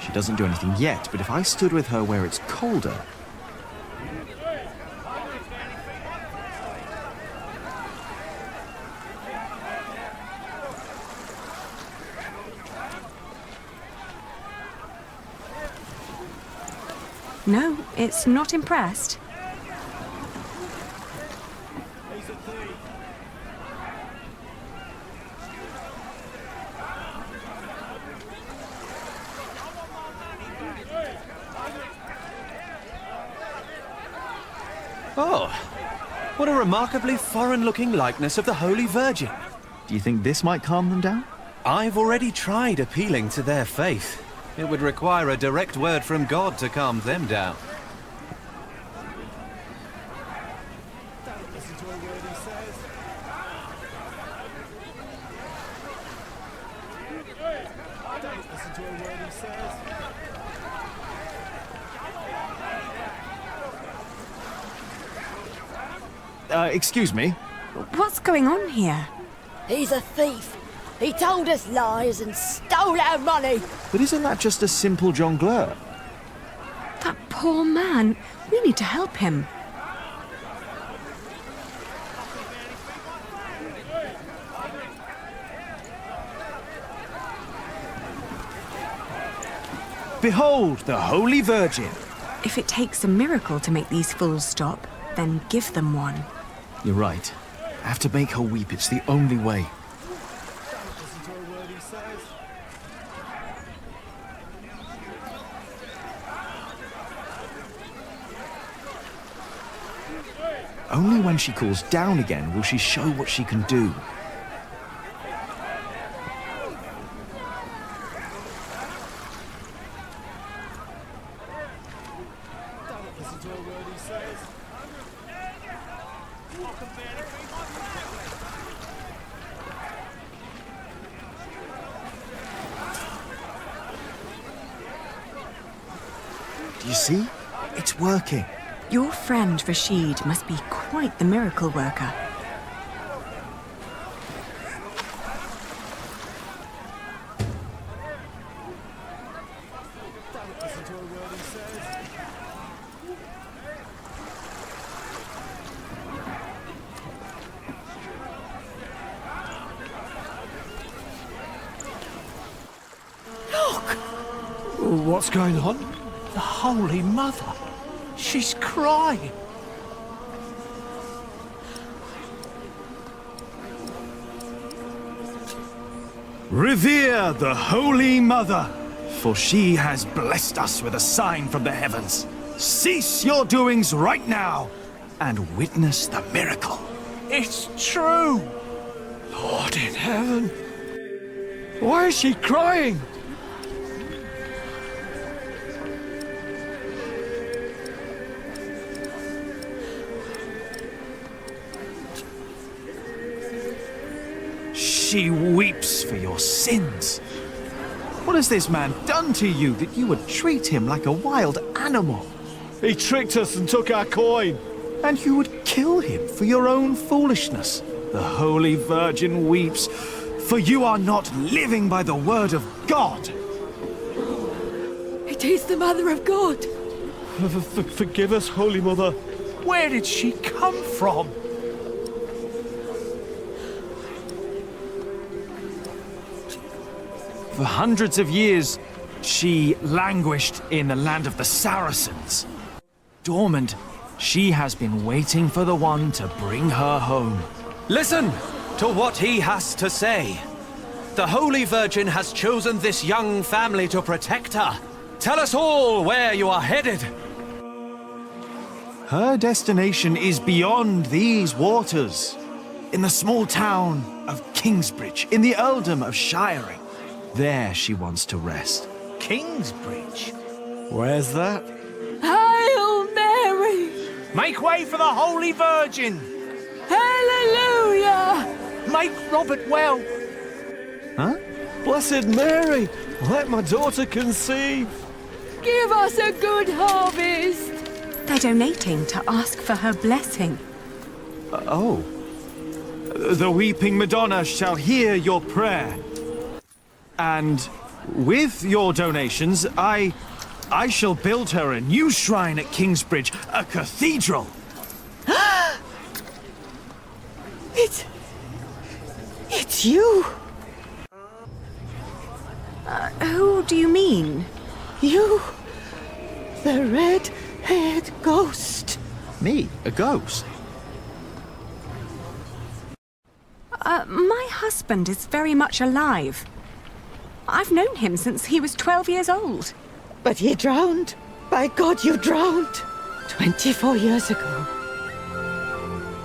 She doesn't do anything yet, but if I stood with her where it's colder... No, it's not impressed. Oh, what a remarkably foreign-looking likeness of the Holy Virgin. Do you think this might calm them down? I've already tried appealing to their faith. It would require a direct word from God to calm them down. Excuse me? What's going on here? He's a thief. He told us lies and stole our money. But isn't that just a simple jongleur? That poor man. We need to help him. Behold the Holy Virgin. If it takes a miracle to make these fools stop, then give them one. You're right. I have to make her weep. It's the only way. Only when she calls down again will she show what she can do. Do you see? It's working. Your friend Rashid must be quite the miracle worker. What's going on? The Holy Mother. She's crying. Revere the Holy Mother, for she has blessed us with a sign from the heavens. Cease your doings right now and witness the miracle. It's true. Lord in heaven. Why is she crying? She weeps for your sins. What has this man done to you that you would treat him like a wild animal? He tricked us and took our coin. And you would kill him for your own foolishness. The Holy Virgin weeps, for you are not living by the word of God. It is the Mother of God. Forgive us, Holy Mother. Where did she come from? For hundreds of years, she languished in the land of the Saracens. Dormant, she has been waiting for the one to bring her home. Listen to what he has to say. The Holy Virgin has chosen this young family to protect her. Tell us all where you are headed. Her destination is beyond these waters. In the small town of Kingsbridge, in the earldom of Shiring. There she wants to rest. Kingsbridge? Where's that? Hail Mary! Make way for the Holy Virgin! Hallelujah! Make Robert well! Huh? Blessed Mary, let my daughter conceive. Give us a good harvest! They're donating to ask for her blessing. Oh. The weeping Madonna shall hear your prayer. And with your donations, I shall build her a new shrine at Kingsbridge, a cathedral. It's you. Who do you mean? You. The red-haired ghost. Me? A ghost? My husband is very much alive. I've known him since he was 12 years old. But he drowned. By God, you drowned. 24 years ago.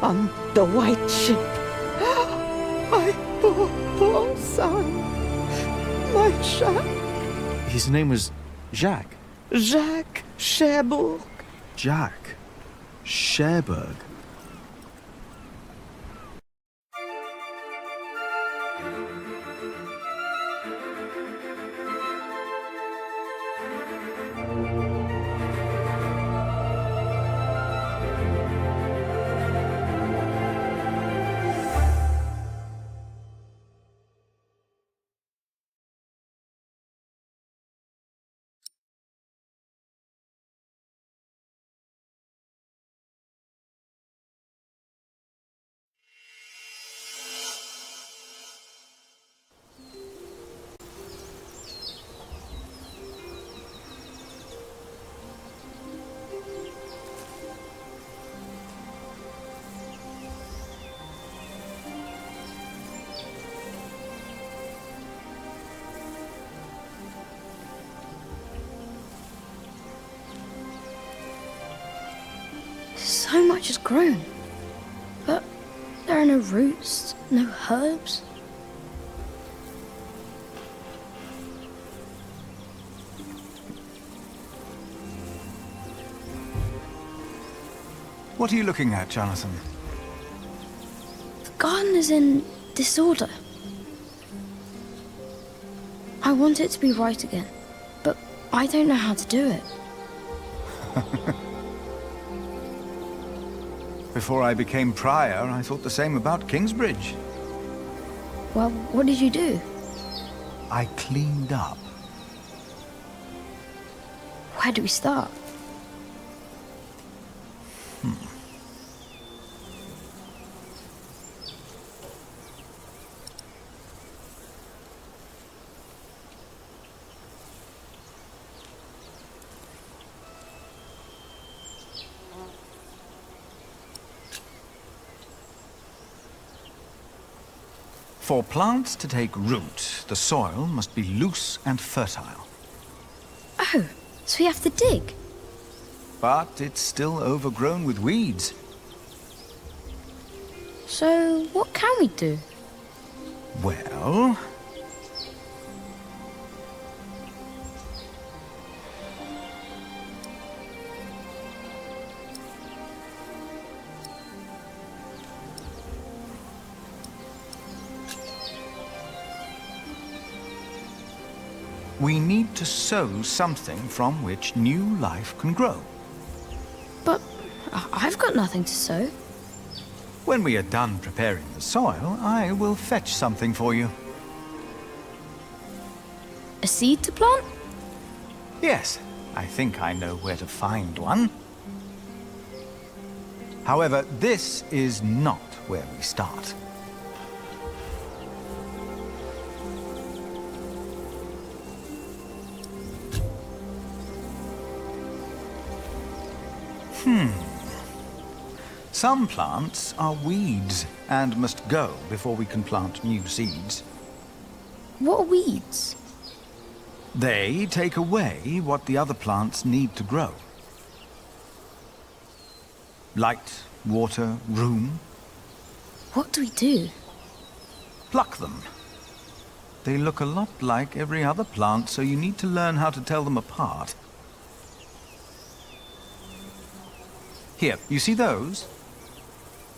On the White Ship. My poor son. My Jacques. His name was Jacques. Jacques Cherbourg. Jacques Cherbourg. So much has grown. But there are no roots, no herbs. What are you looking at, Jonathan? The garden is in disorder. I want it to be right again, but I don't know how to do it. Before I became prior, I thought the same about Kingsbridge. Well, what did you do? I cleaned up. Where do we start? For plants to take root, the soil must be loose and fertile. Oh, so we have to dig? But it's still overgrown with weeds. So, what can we do? Well... we need to sow something from which new life can grow. But I've got nothing to sow. When we are done preparing the soil, I will fetch something for you. A seed to plant? Yes, I think I know where to find one. However, this is not where we start. Some plants are weeds and must go before we can plant new seeds. What are weeds? They take away what the other plants need to grow. Light, water, room. What do we do? Pluck them. They look a lot like every other plant, so you need to learn how to tell them apart. Here, you see those?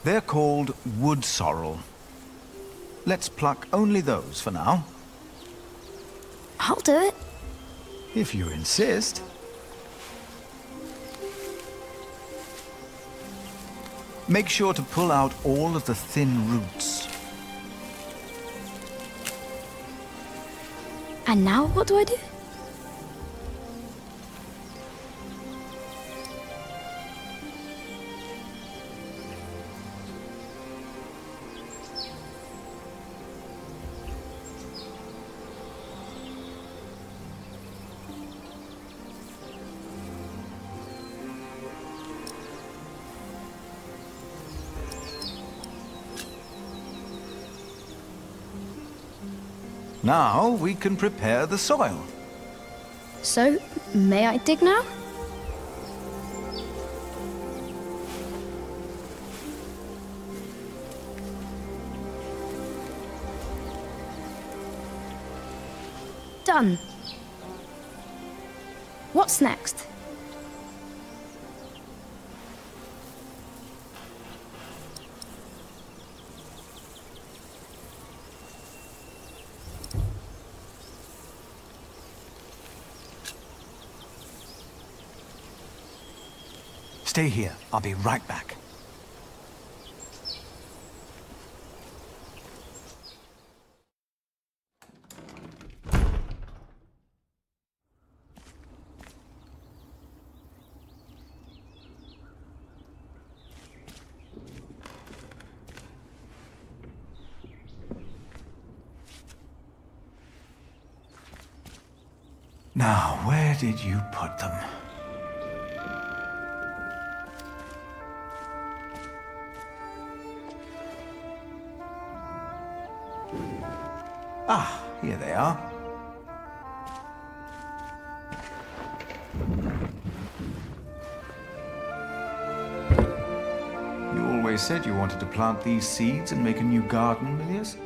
They're called wood sorrel. Let's pluck only those for now. I'll do it. If you insist. Make sure to pull out all of the thin roots. And now what do I do? Now we can prepare the soil. So, may I dig now? Done. What's next? Stay here. I'll be right back. Now, where did you put them? Ah, here they are. always said you wanted to plant these seeds and make a new garden, Milius?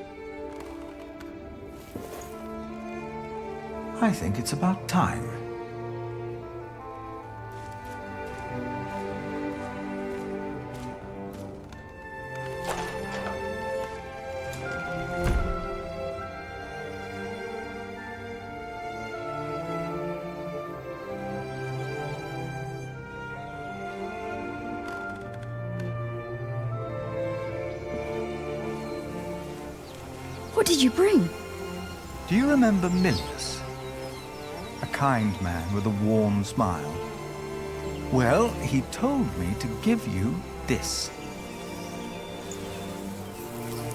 I think it's about time. What did you bring? Do you remember Milius? A kind man with a warm smile. Well, he told me to give you this.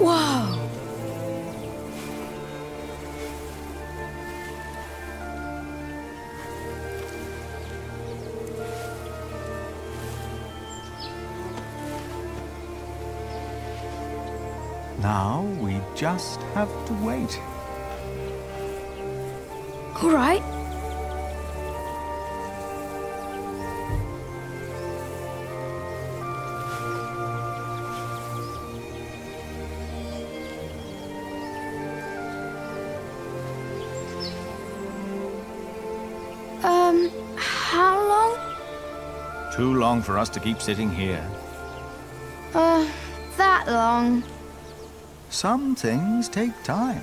Wow! Now we just have to wait. All right. How long? Too long for us to keep sitting here. That long. Some things take time.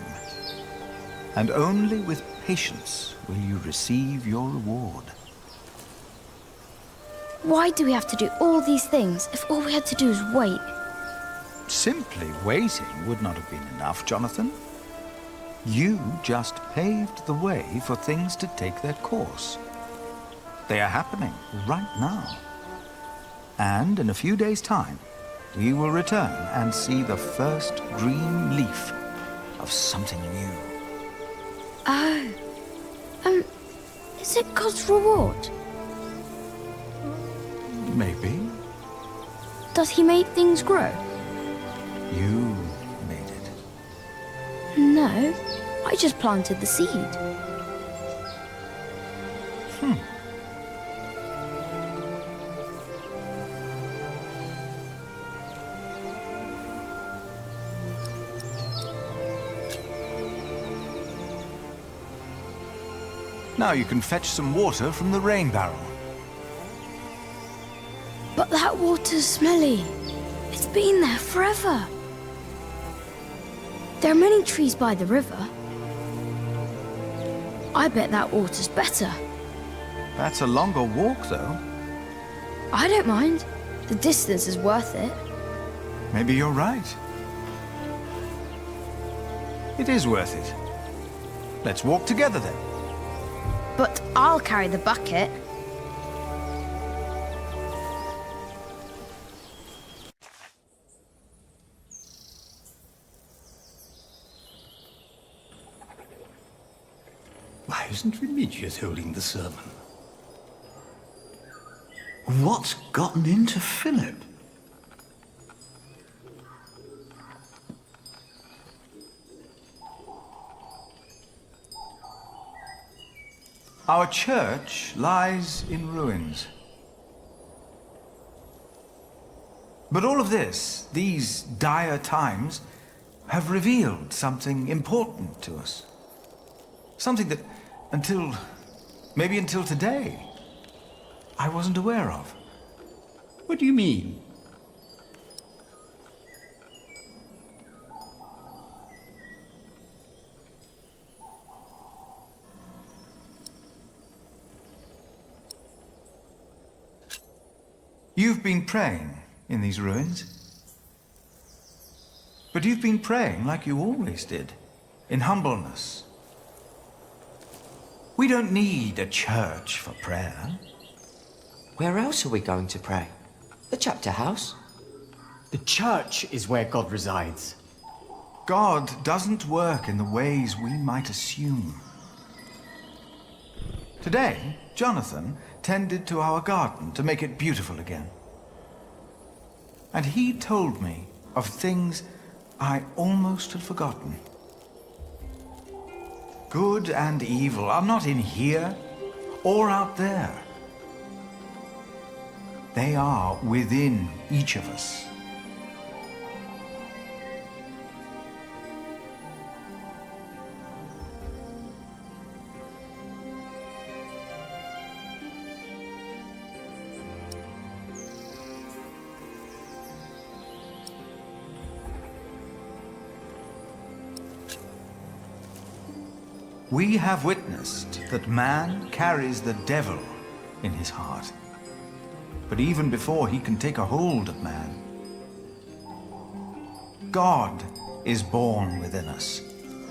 And only with patience will you receive your reward. Why do we have to do all these things if all we had to do is wait? Simply waiting would not have been enough, Jonathan. You just paved the way for things to take their course. They are happening right now. And in a few days' time, we will return and see the first green leaf of something new. Oh. Is it God's reward? Maybe. Does he make things grow? You made it. No. I just planted the seed. Now you can fetch some water from the rain barrel. But that water's smelly. It's been there forever. There are many trees by the river. I bet that water's better. That's a longer walk, though. I don't mind. The distance is worth it. Maybe you're right. It is worth it. Let's walk together, then. But I'll carry the bucket. Why isn't Remigius holding the sermon? What's gotten into Philip? Our church lies in ruins. But all of this, these dire times, have revealed something important to us. Something that, maybe until today, I wasn't aware of. What do you mean? You've been praying in these ruins. But you've been praying like you always did, in humbleness. We don't need a church for prayer. Where else are we going to pray? The chapter house? The church is where God resides. God doesn't work in the ways we might assume. Today, Jonathan tended to our garden to make it beautiful again. And he told me of things I almost had forgotten. Good and evil are not in here or out there. They are within each of us. We have witnessed that man carries the devil in his heart. But even before he can take a hold of man, God is born within us,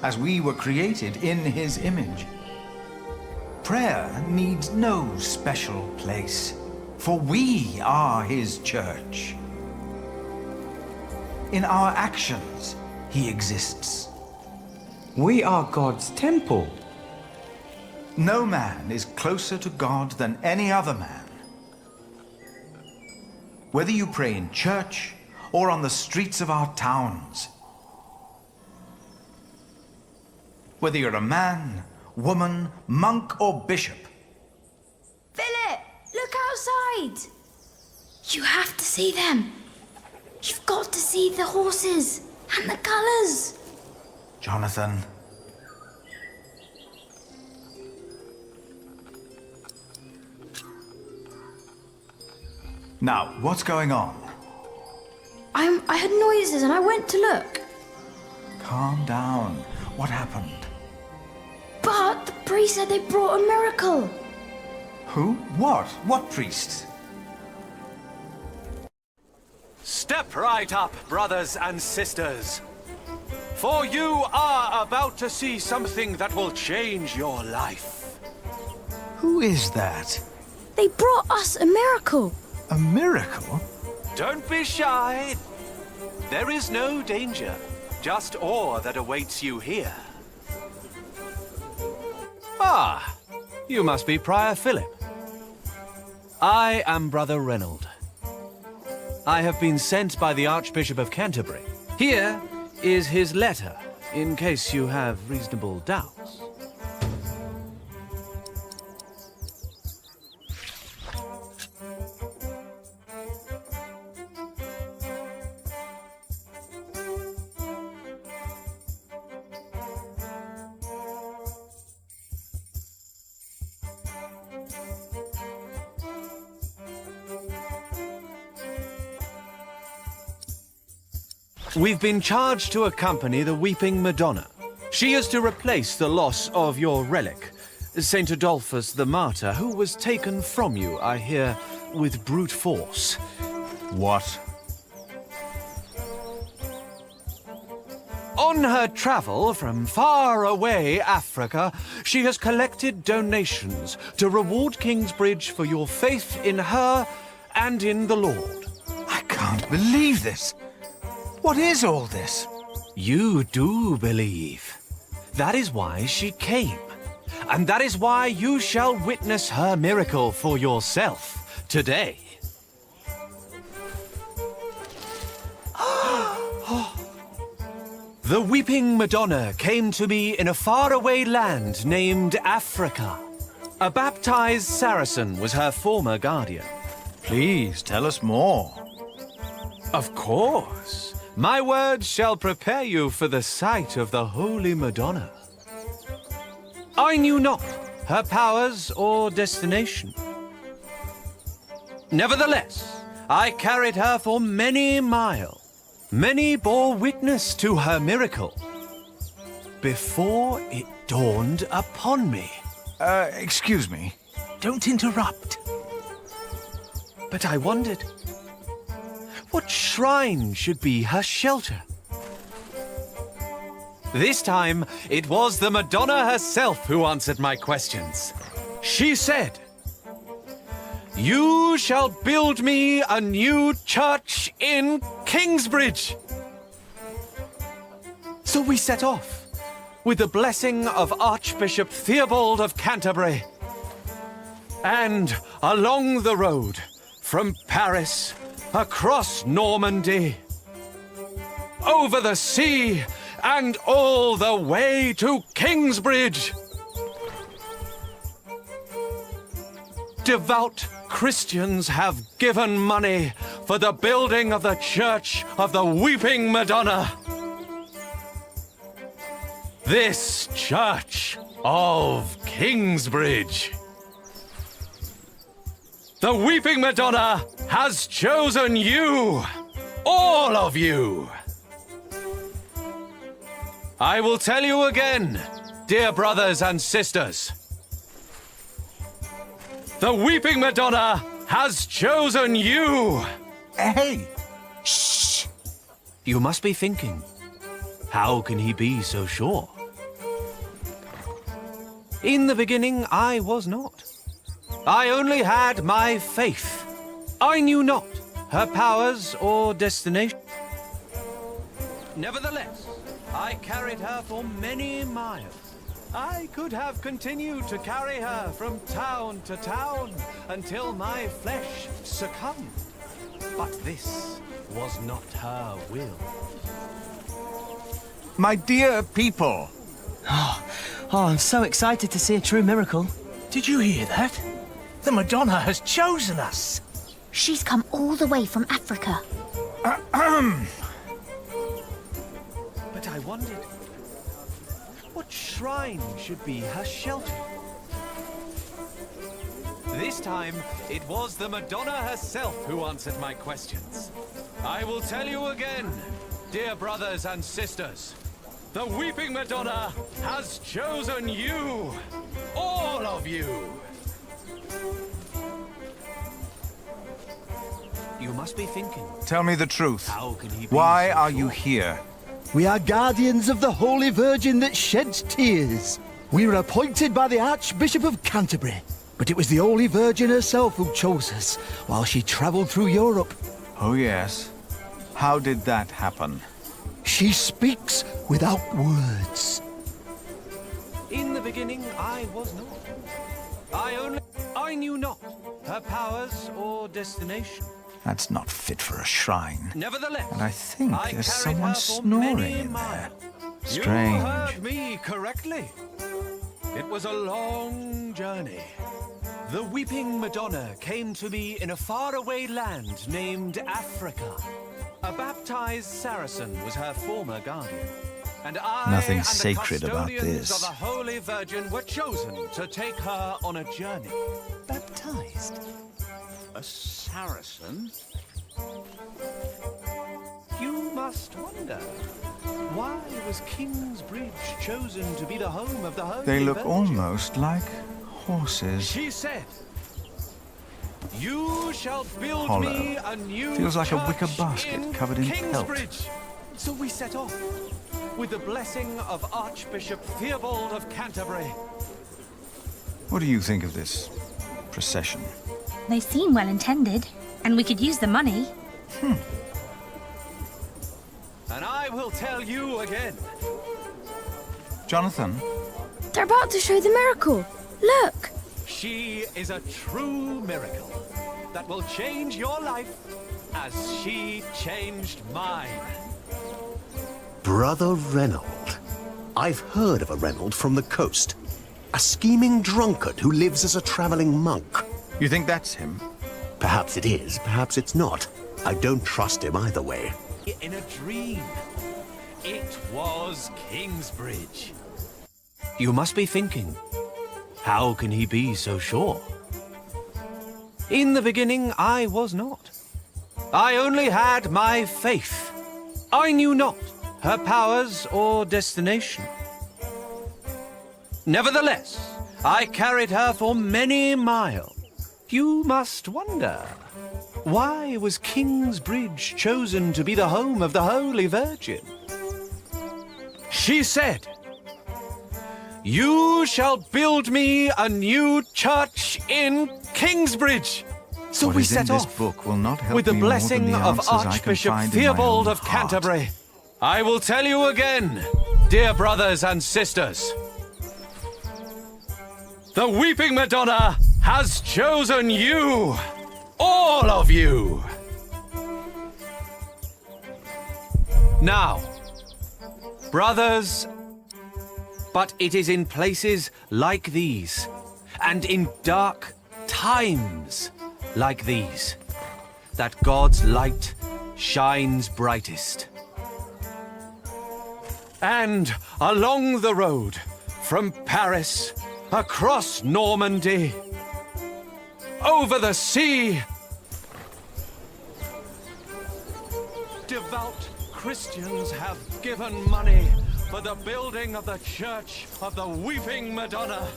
as we were created in his image. Prayer needs no special place, for we are his church. In our actions, he exists. We are God's temple. No man is closer to God than any other man. Whether you pray in church or on the streets of our towns, whether you're a man, woman, monk, or bishop. Philip, look outside! You have to see them. You've got to see the horses and the colours. Jonathan. Now, what's going on? I heard noises and I went to look. Calm down. What happened? But the priest said they brought a miracle. Who? What? What priest? Step right up, brothers and sisters. For you are about to see something that will change your life. Who is that? They brought us a miracle. A miracle? Don't be shy. There is no danger, just awe that awaits you here. Ah, you must be Prior Philip. I am Brother Reynold. I have been sent by the Archbishop of Canterbury. Here is his letter, in case you have reasonable doubts. We've been charged to accompany the Weeping Madonna. She is to replace the loss of your relic, Saint Adolphus the Martyr, who was taken from you, I hear, with brute force. What? On her travel from far away Africa, she has collected donations to reward Kingsbridge for your faith in her and in the Lord. I can't believe this. What is all this? You do believe. That is why she came. And that is why you shall witness her miracle for yourself today. The Weeping Madonna came to me in a faraway land named Africa. A baptized Saracen was her former guardian. Please tell us more. Of course. My words shall prepare you for the sight of the Holy Madonna. I knew not her powers or destination. Nevertheless, I carried her for many miles. Many bore witness to her miracle before it dawned upon me. Excuse me. Don't interrupt. But I wondered, what shrine should be her shelter? This time, it was the Madonna herself who answered my questions. She said, "You shall build me a new church in Kingsbridge." So we set off, with the blessing of Archbishop Theobald of Canterbury. And along the road, from Paris, across Normandy, over the sea, and all the way to Kingsbridge. Devout Christians have given money for the building of the Church of the Weeping Madonna. This Church of Kingsbridge. The Weeping Madonna has chosen you, all of you. I will tell you again, dear brothers and sisters. The Weeping Madonna has chosen you! Hey! Shh! You must be thinking, how can he be so sure? In the beginning, I was not. I only had my faith. I knew not her powers or destination. Nevertheless, I carried her for many miles. I could have continued to carry her from town to town until my flesh succumbed. But this was not her will. My dear people. Oh, I'm so excited to see a true miracle. Did you hear that? The Madonna has chosen us. She's come all the way from Africa. But I wondered, what shrine should be her shelter? This time, it was the Madonna herself who answered my questions. I will tell you again, dear brothers and sisters. The Weeping Madonna has chosen you! All of you! You must be thinking. Tell me the truth. How can he be Why so are sure? you here? We are guardians of the Holy Virgin that sheds tears. We were appointed by the Archbishop of Canterbury, but it was the Holy Virgin herself who chose us while she travelled through Europe. Oh, yes. How did that happen? She speaks without words. In the beginning, I was not. I knew not her powers or destination. That's not fit for a shrine. Nevertheless, And I think I there's carried someone her for snoring many in there. miles. Strange. You heard me correctly. It was a long journey. The Weeping Madonna came to me in a faraway land named Africa. A baptized Saracen was her former guardian. And I Nothing and the sacred about custodians this. of the Holy Virgin were chosen to take her on a journey. Baptized? A Saracen? You must wonder, why was Kingsbridge chosen to be the home of the Holy They look Virgin? almost like horses. She said, "You shall build Hollow. me a new Feels like a wicker church basket covered in pelt. Kingsbridge." So we set off, with the blessing of Archbishop Theobald of Canterbury. What do you think of this procession? They seem well intended, and we could use the money. And I will tell you again. Jonathan? They're about to show the miracle. Look! She is a true miracle that will change your life as she changed mine. Brother Reynold. I've heard of a Reynold from the coast. A scheming drunkard who lives as a traveling monk. You think that's him? Perhaps it is, perhaps it's not. I don't trust him either way. In a dream. It was Kingsbridge. You must be thinking, how can he be so sure? In the beginning, I was not. I only had my faith. I knew not her powers or destination. Nevertheless, I carried her for many miles. You must wonder, why was Kingsbridge chosen to be the home of the Holy Virgin? She said, "You shall build me a new church in Kingsbridge." So What we is in set this off, book will not help with the me more than blessing the of answers I can Archbishop find in my Theobald own of heart. Canterbury. I will tell you again, dear brothers and sisters. The Weeping Madonna has chosen you! All of you! Now, brothers, but it is in places like these, and in dark times like these, that God's light shines brightest. And along the road, from Paris, across Normandy, over the sea, devout Christians have given money for the building of the Church of the Weeping Madonna.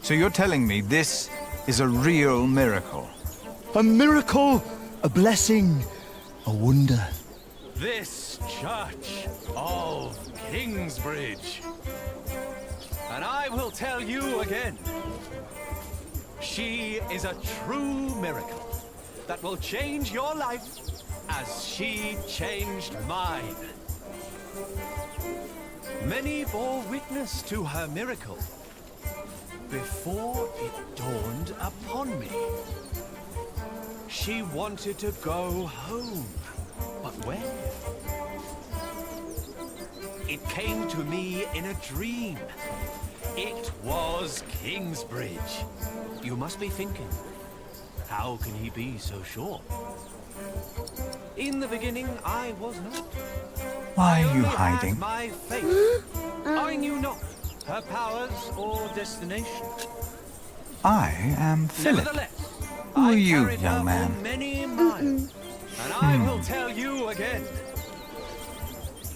So you're telling me this is a real miracle? A miracle, a blessing, a wonder. This Church of Kingsbridge. And I will tell you again, she is a true miracle that will change your life as she changed mine. Many bore witness to her miracle before it dawned upon me. She wanted to go home, but where? It came to me in a dream. It was Kingsbridge. You must be thinking, how can he be so sure? In the beginning, I was not. Why are you I hiding? had my faith. I knew not her powers or destination. I am Philip. Nevertheless, Who are I you, carried her young for man? many miles, and I will tell you again.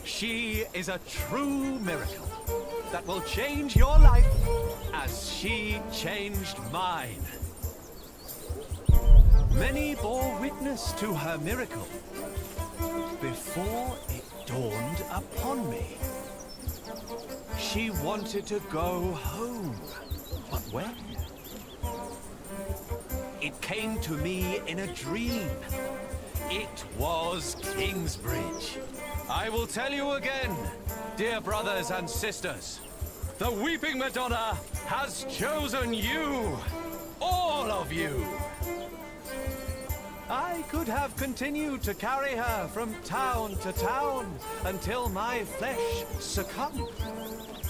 She is a true miracle that will change your life as she changed mine. Many bore witness to her miracle before it dawned upon me. She wanted to go home, but where? It came to me in a dream. It was Kingsbridge. I will tell you again, dear brothers and sisters, the Weeping Madonna has chosen you, all of you. I could have continued to carry her from town to town until my flesh succumbed.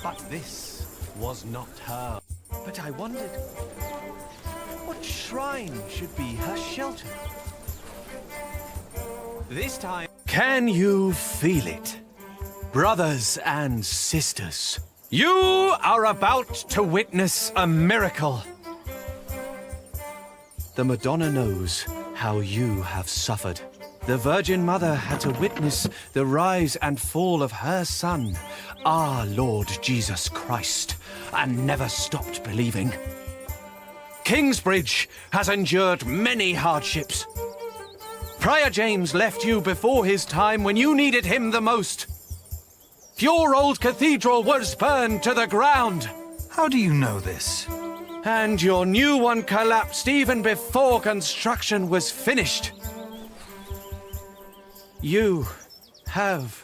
But this was not her. But I wondered, what shrine should be her shelter? This time, can you feel it? Brothers and sisters, you are about to witness a miracle. The Madonna knows how you have suffered. The Virgin Mother had to witness the rise and fall of her Son, our Lord Jesus Christ, and never stopped believing. Kingsbridge has endured many hardships. Prior James left you before his time when you needed him the most. Your old cathedral was burned to the ground. How do you know this? And your new one collapsed even before construction was finished. You have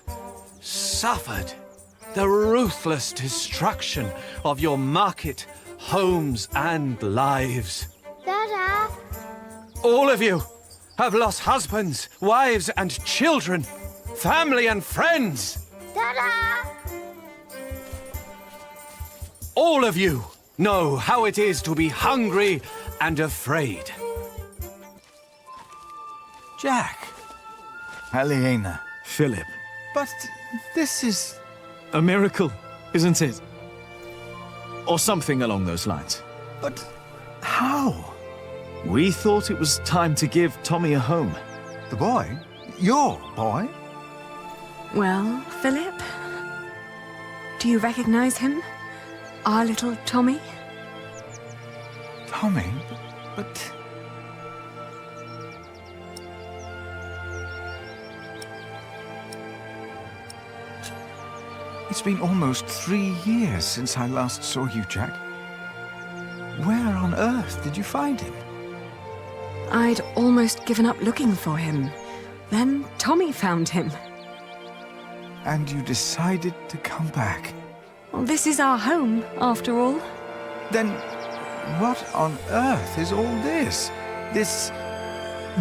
suffered the ruthless destruction of your market, homes, and lives. Dada! All of you have lost husbands, wives, and children, family and friends. Dada! All of you know how it is to be hungry and afraid. Jack. Aliena. Philip. But this is... A miracle, isn't it? Or something along those lines. But how? We thought it was time to give Tommy a home. The boy? Your boy? Well, Philip? Do you recognize him? Our little Tommy? Tommy? But... It's been almost 3 years since I last saw you, Jack. Where on earth did you find him? I'd almost given up looking for him. Then Tommy found him. And you decided to come back? Well, this is our home, after all. Then what on earth is all this? This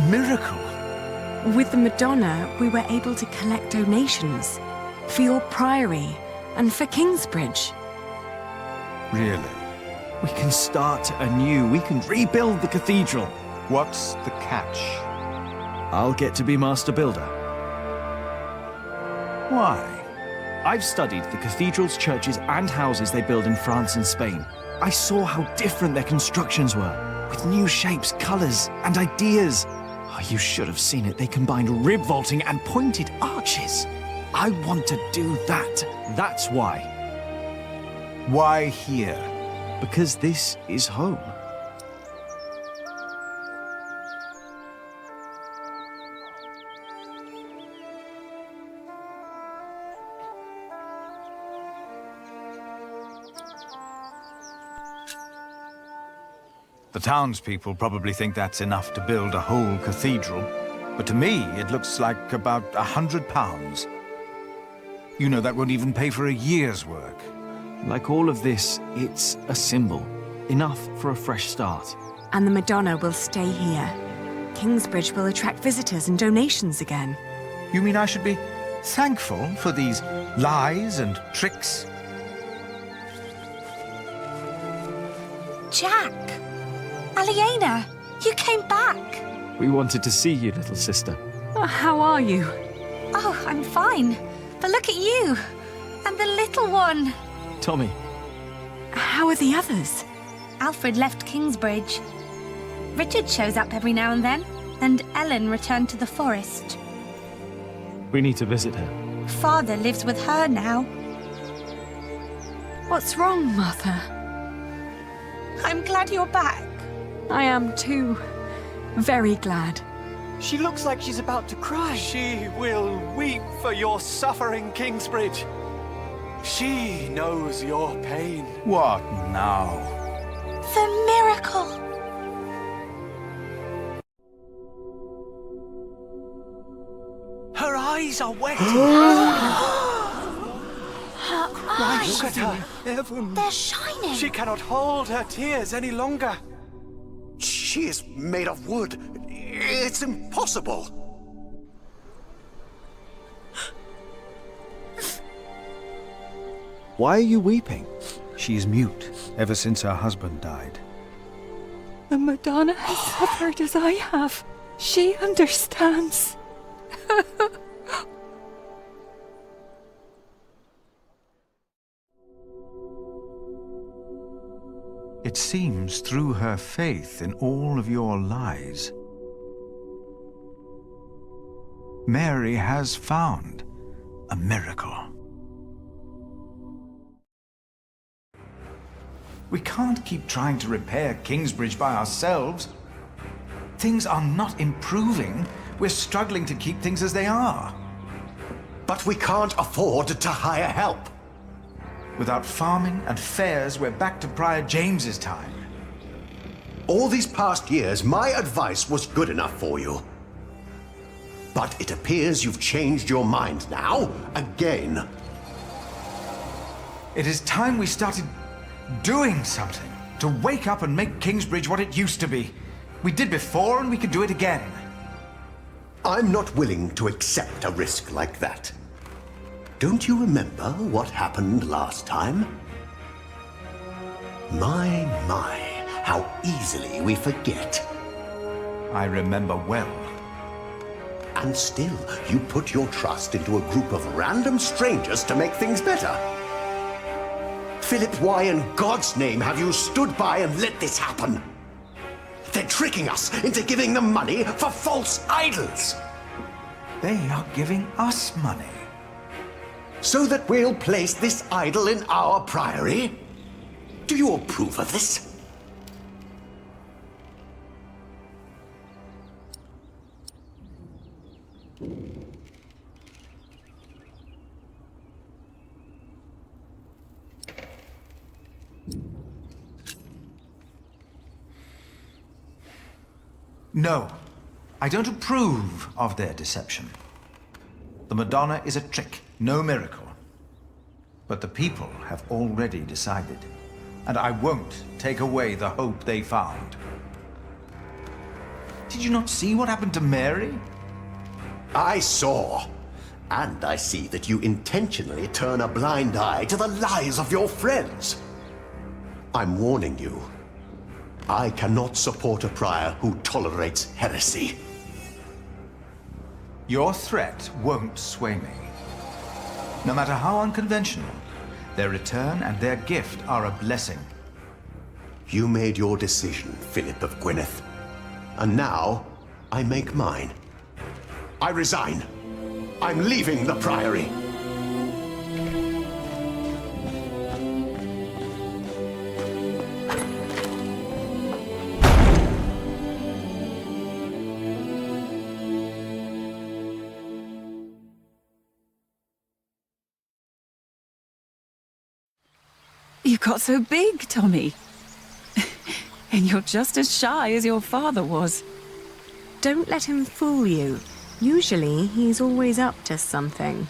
miracle? With the Madonna, we were able to collect donations for your priory and for Kingsbridge. Really? We can start anew. We can rebuild the cathedral. What's the catch? I'll get to be master builder. Why? I've studied the cathedrals, churches, and houses they build in France and Spain. I saw how different their constructions were, with new shapes, colors, and ideas. Oh, you should have seen it. They combined rib vaulting and pointed arches. I want to do that. That's why. Why here? Because this is home. The townspeople probably think that's enough to build a whole cathedral, but to me it looks like about £100. You know, that won't even pay for a year's work. Like all of this, it's a symbol. Enough for a fresh start. And the Madonna will stay here. Kingsbridge will attract visitors and donations again. You mean I should be thankful for these lies and tricks? Jack! Aliena! You came back! We wanted to see you, little sister. How are you? Oh, I'm fine. But look at you! And the little one! Tommy. How are the others? Alfred left Kingsbridge. Richard shows up every now and then, and Ellen returned to the forest. We need to visit her. Father lives with her now. What's wrong, Mother? I'm glad you're back. I am too. Very glad. She looks like she's about to cry. She will weep for your suffering, Kingsbridge. She knows your pain. What now? The miracle! Her eyes are wet. Her eyes! Look at her. They're shining! She cannot hold her tears any longer. She is made of wood. It's impossible. Why are you weeping? She's mute ever since her husband died. The Madonna has suffered as I have. She understands. It seems through her faith in all of your lies, Mary has found a miracle. We can't keep trying to repair Kingsbridge by ourselves. Things are not improving. We're struggling to keep things as they are. But we can't afford to hire help. Without farming and fairs, we're back to Prior James's time. All these past years, my advice was good enough for you. But it appears you've changed your mind now, again. It is time we started doing something to wake up and make Kingsbridge what it used to be. We did before, and we can do it again. I'm not willing to accept a risk like that. Don't you remember what happened last time? My, how easily we forget. I remember well. And still, you put your trust into a group of random strangers to make things better. Philip, why in God's name have you stood by and let this happen? They're tricking us into giving them money for false idols. They are giving us money. So that we'll place this idol in our priory? Do you approve of this? No, I don't approve of their deception. The Madonna is a trick, no miracle. But the people have already decided, and I won't take away the hope they found. Did you not see what happened to Mary? I saw. And I see that you intentionally turn a blind eye to the lies of your friends. I'm warning you. I cannot support a prior who tolerates heresy. Your threat won't sway me. No matter how unconventional, their return and their gift are a blessing. You made your decision, Philip of Gwynedd. And now, I make mine. I resign. I'm leaving the Priory. You got so big, Tommy. And you're just as shy as your father was. Don't let him fool you. Usually, he's always up to something.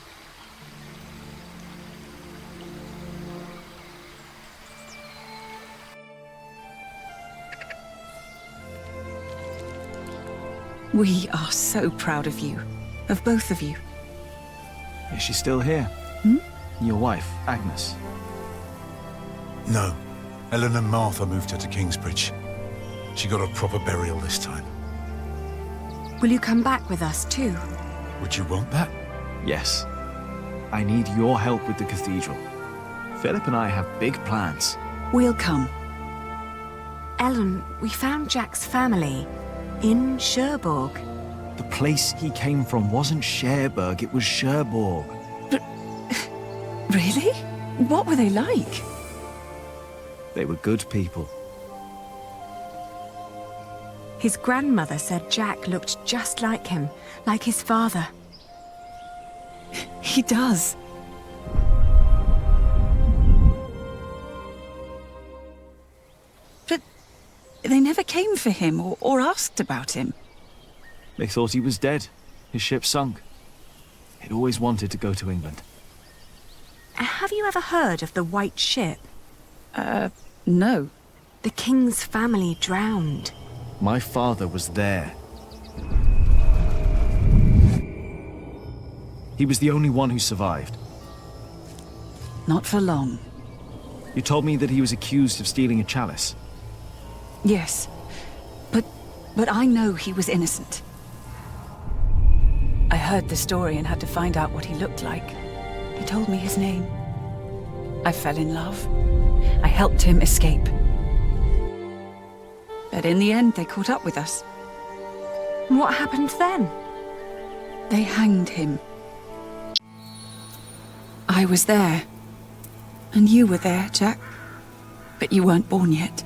We are so proud of you. Of both of you. Is she still here? Hmm? Your wife, Agnes? No. Ellen and Martha moved her to Kingsbridge. She got a proper burial this time. Will you come back with us too? Would you want that? Yes. I need your help with the cathedral. Philip and I have big plans. We'll come. Ellen, we found Jack's family in Cherbourg. The place he came from wasn't Cherbourg, it was Cherbourg. Really? What were they like? They were good people. His grandmother said Jack looked just like him, like his father. He does. But they never came for him or asked about him. They thought he was dead. His ship sunk. He'd always wanted to go to England. Have you ever heard of the White Ship? No. The king's family drowned. My father was there. He was the only one who survived. Not for long. You told me that he was accused of stealing a chalice. Yes. But I know he was innocent. I heard the story and had to find out what he looked like. He told me his name. I fell in love. I helped him escape. But in the end, they caught up with us. What happened then? They hanged him. I was there. And you were there, Jack. But you weren't born yet.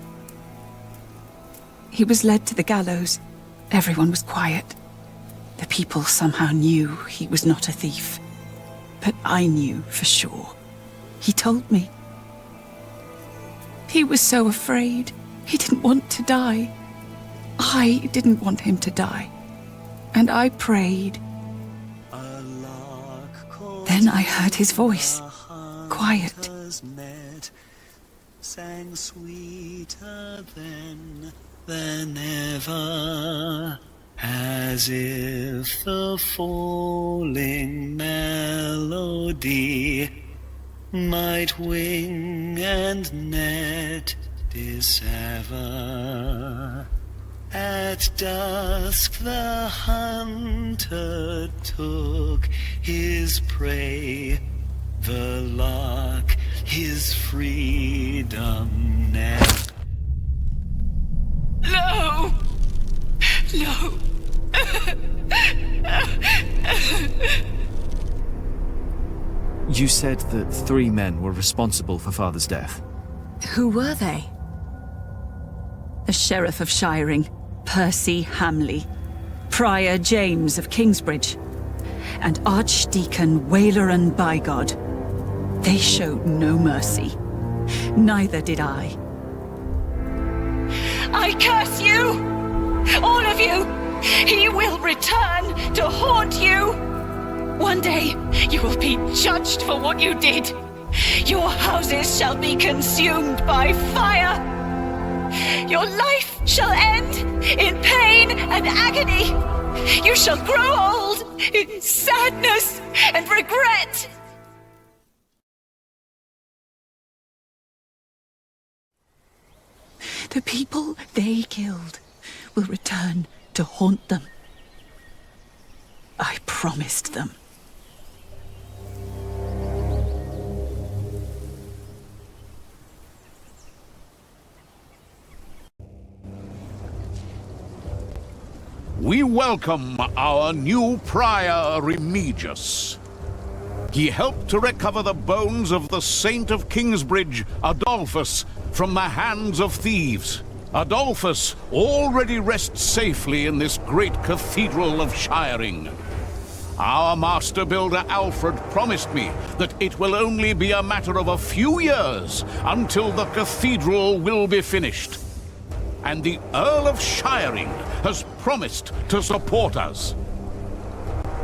He was led to the gallows. Everyone was quiet. The people somehow knew he was not a thief. But I knew for sure. He told me. He was so afraid. He didn't want to die. I didn't want him to die. And I prayed. Then I heard his voice. Quiet. Sang sweeter than ever, as if the falling melody might wing and net dissever. At dusk the hunter took his prey, the lark his freedom net. No! No! You said that 3 men were responsible for Father's death. Who were they? The Sheriff of Shiring, Percy Hamley, Prior James of Kingsbridge, and Archdeacon Waleran Bygod. They showed no mercy. Neither did I. I curse you! All of you! He will return to haunt you! One day, you will be judged for what you did. Your houses shall be consumed by fire. Your life shall end in pain and agony. You shall grow old in sadness and regret. The people they killed will return to haunt them. I promised them. We welcome our new prior, Remigius. He helped to recover the bones of the Saint of Kingsbridge, Adolphus, from the hands of thieves. Adolphus already rests safely in this great cathedral of Shiring. Our master builder Alfred promised me that it will only be a matter of a few years until the cathedral will be finished. And the Earl of Shiring has promised to support us.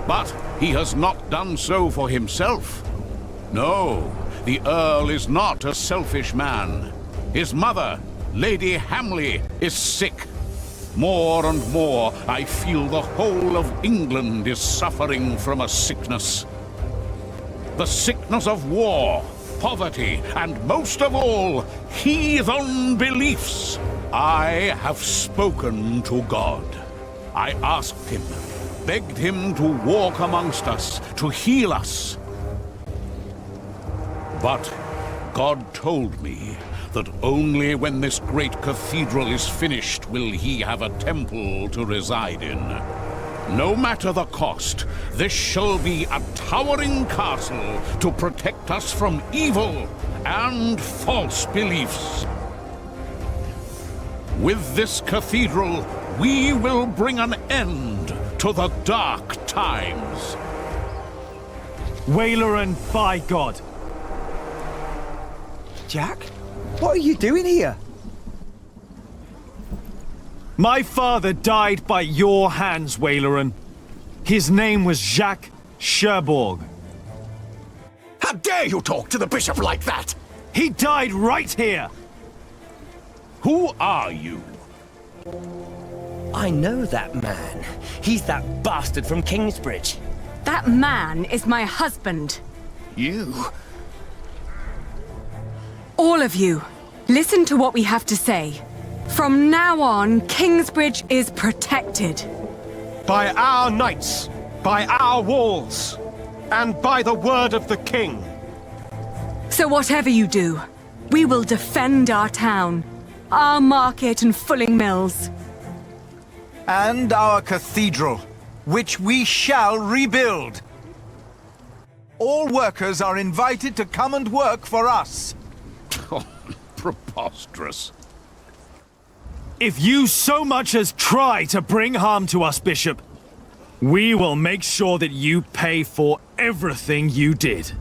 But he has not done so for himself. No, the Earl is not a selfish man. His mother, Lady Hamley, is sick. More and more, I feel the whole of England is suffering from a sickness. The sickness of war, poverty, and most of all, heathen beliefs. I have spoken to God. I asked him, begged him to walk amongst us, to heal us. But God told me that only when this great cathedral is finished will he have a temple to reside in. No matter the cost, this shall be a towering castle to protect us from evil and false beliefs. With this cathedral, we will bring an end to the dark times. Waileran, by God! Jack? What are you doing here? My father died by your hands, Waileran. His name was Jacques Cherbourg. How dare you talk to the bishop like that? He died right here! Who are you? I know that man. He's that bastard from Kingsbridge. That man is my husband. You? All of you, listen to what we have to say. From now on, Kingsbridge is protected. By our knights, by our walls, and by the word of the king. So whatever you do, we will defend our town, our market and fulling mills. And our cathedral, which we shall rebuild. All workers are invited to come and work for us. Oh, preposterous. If you so much as try to bring harm to us, Bishop, we will make sure that you pay for everything you did.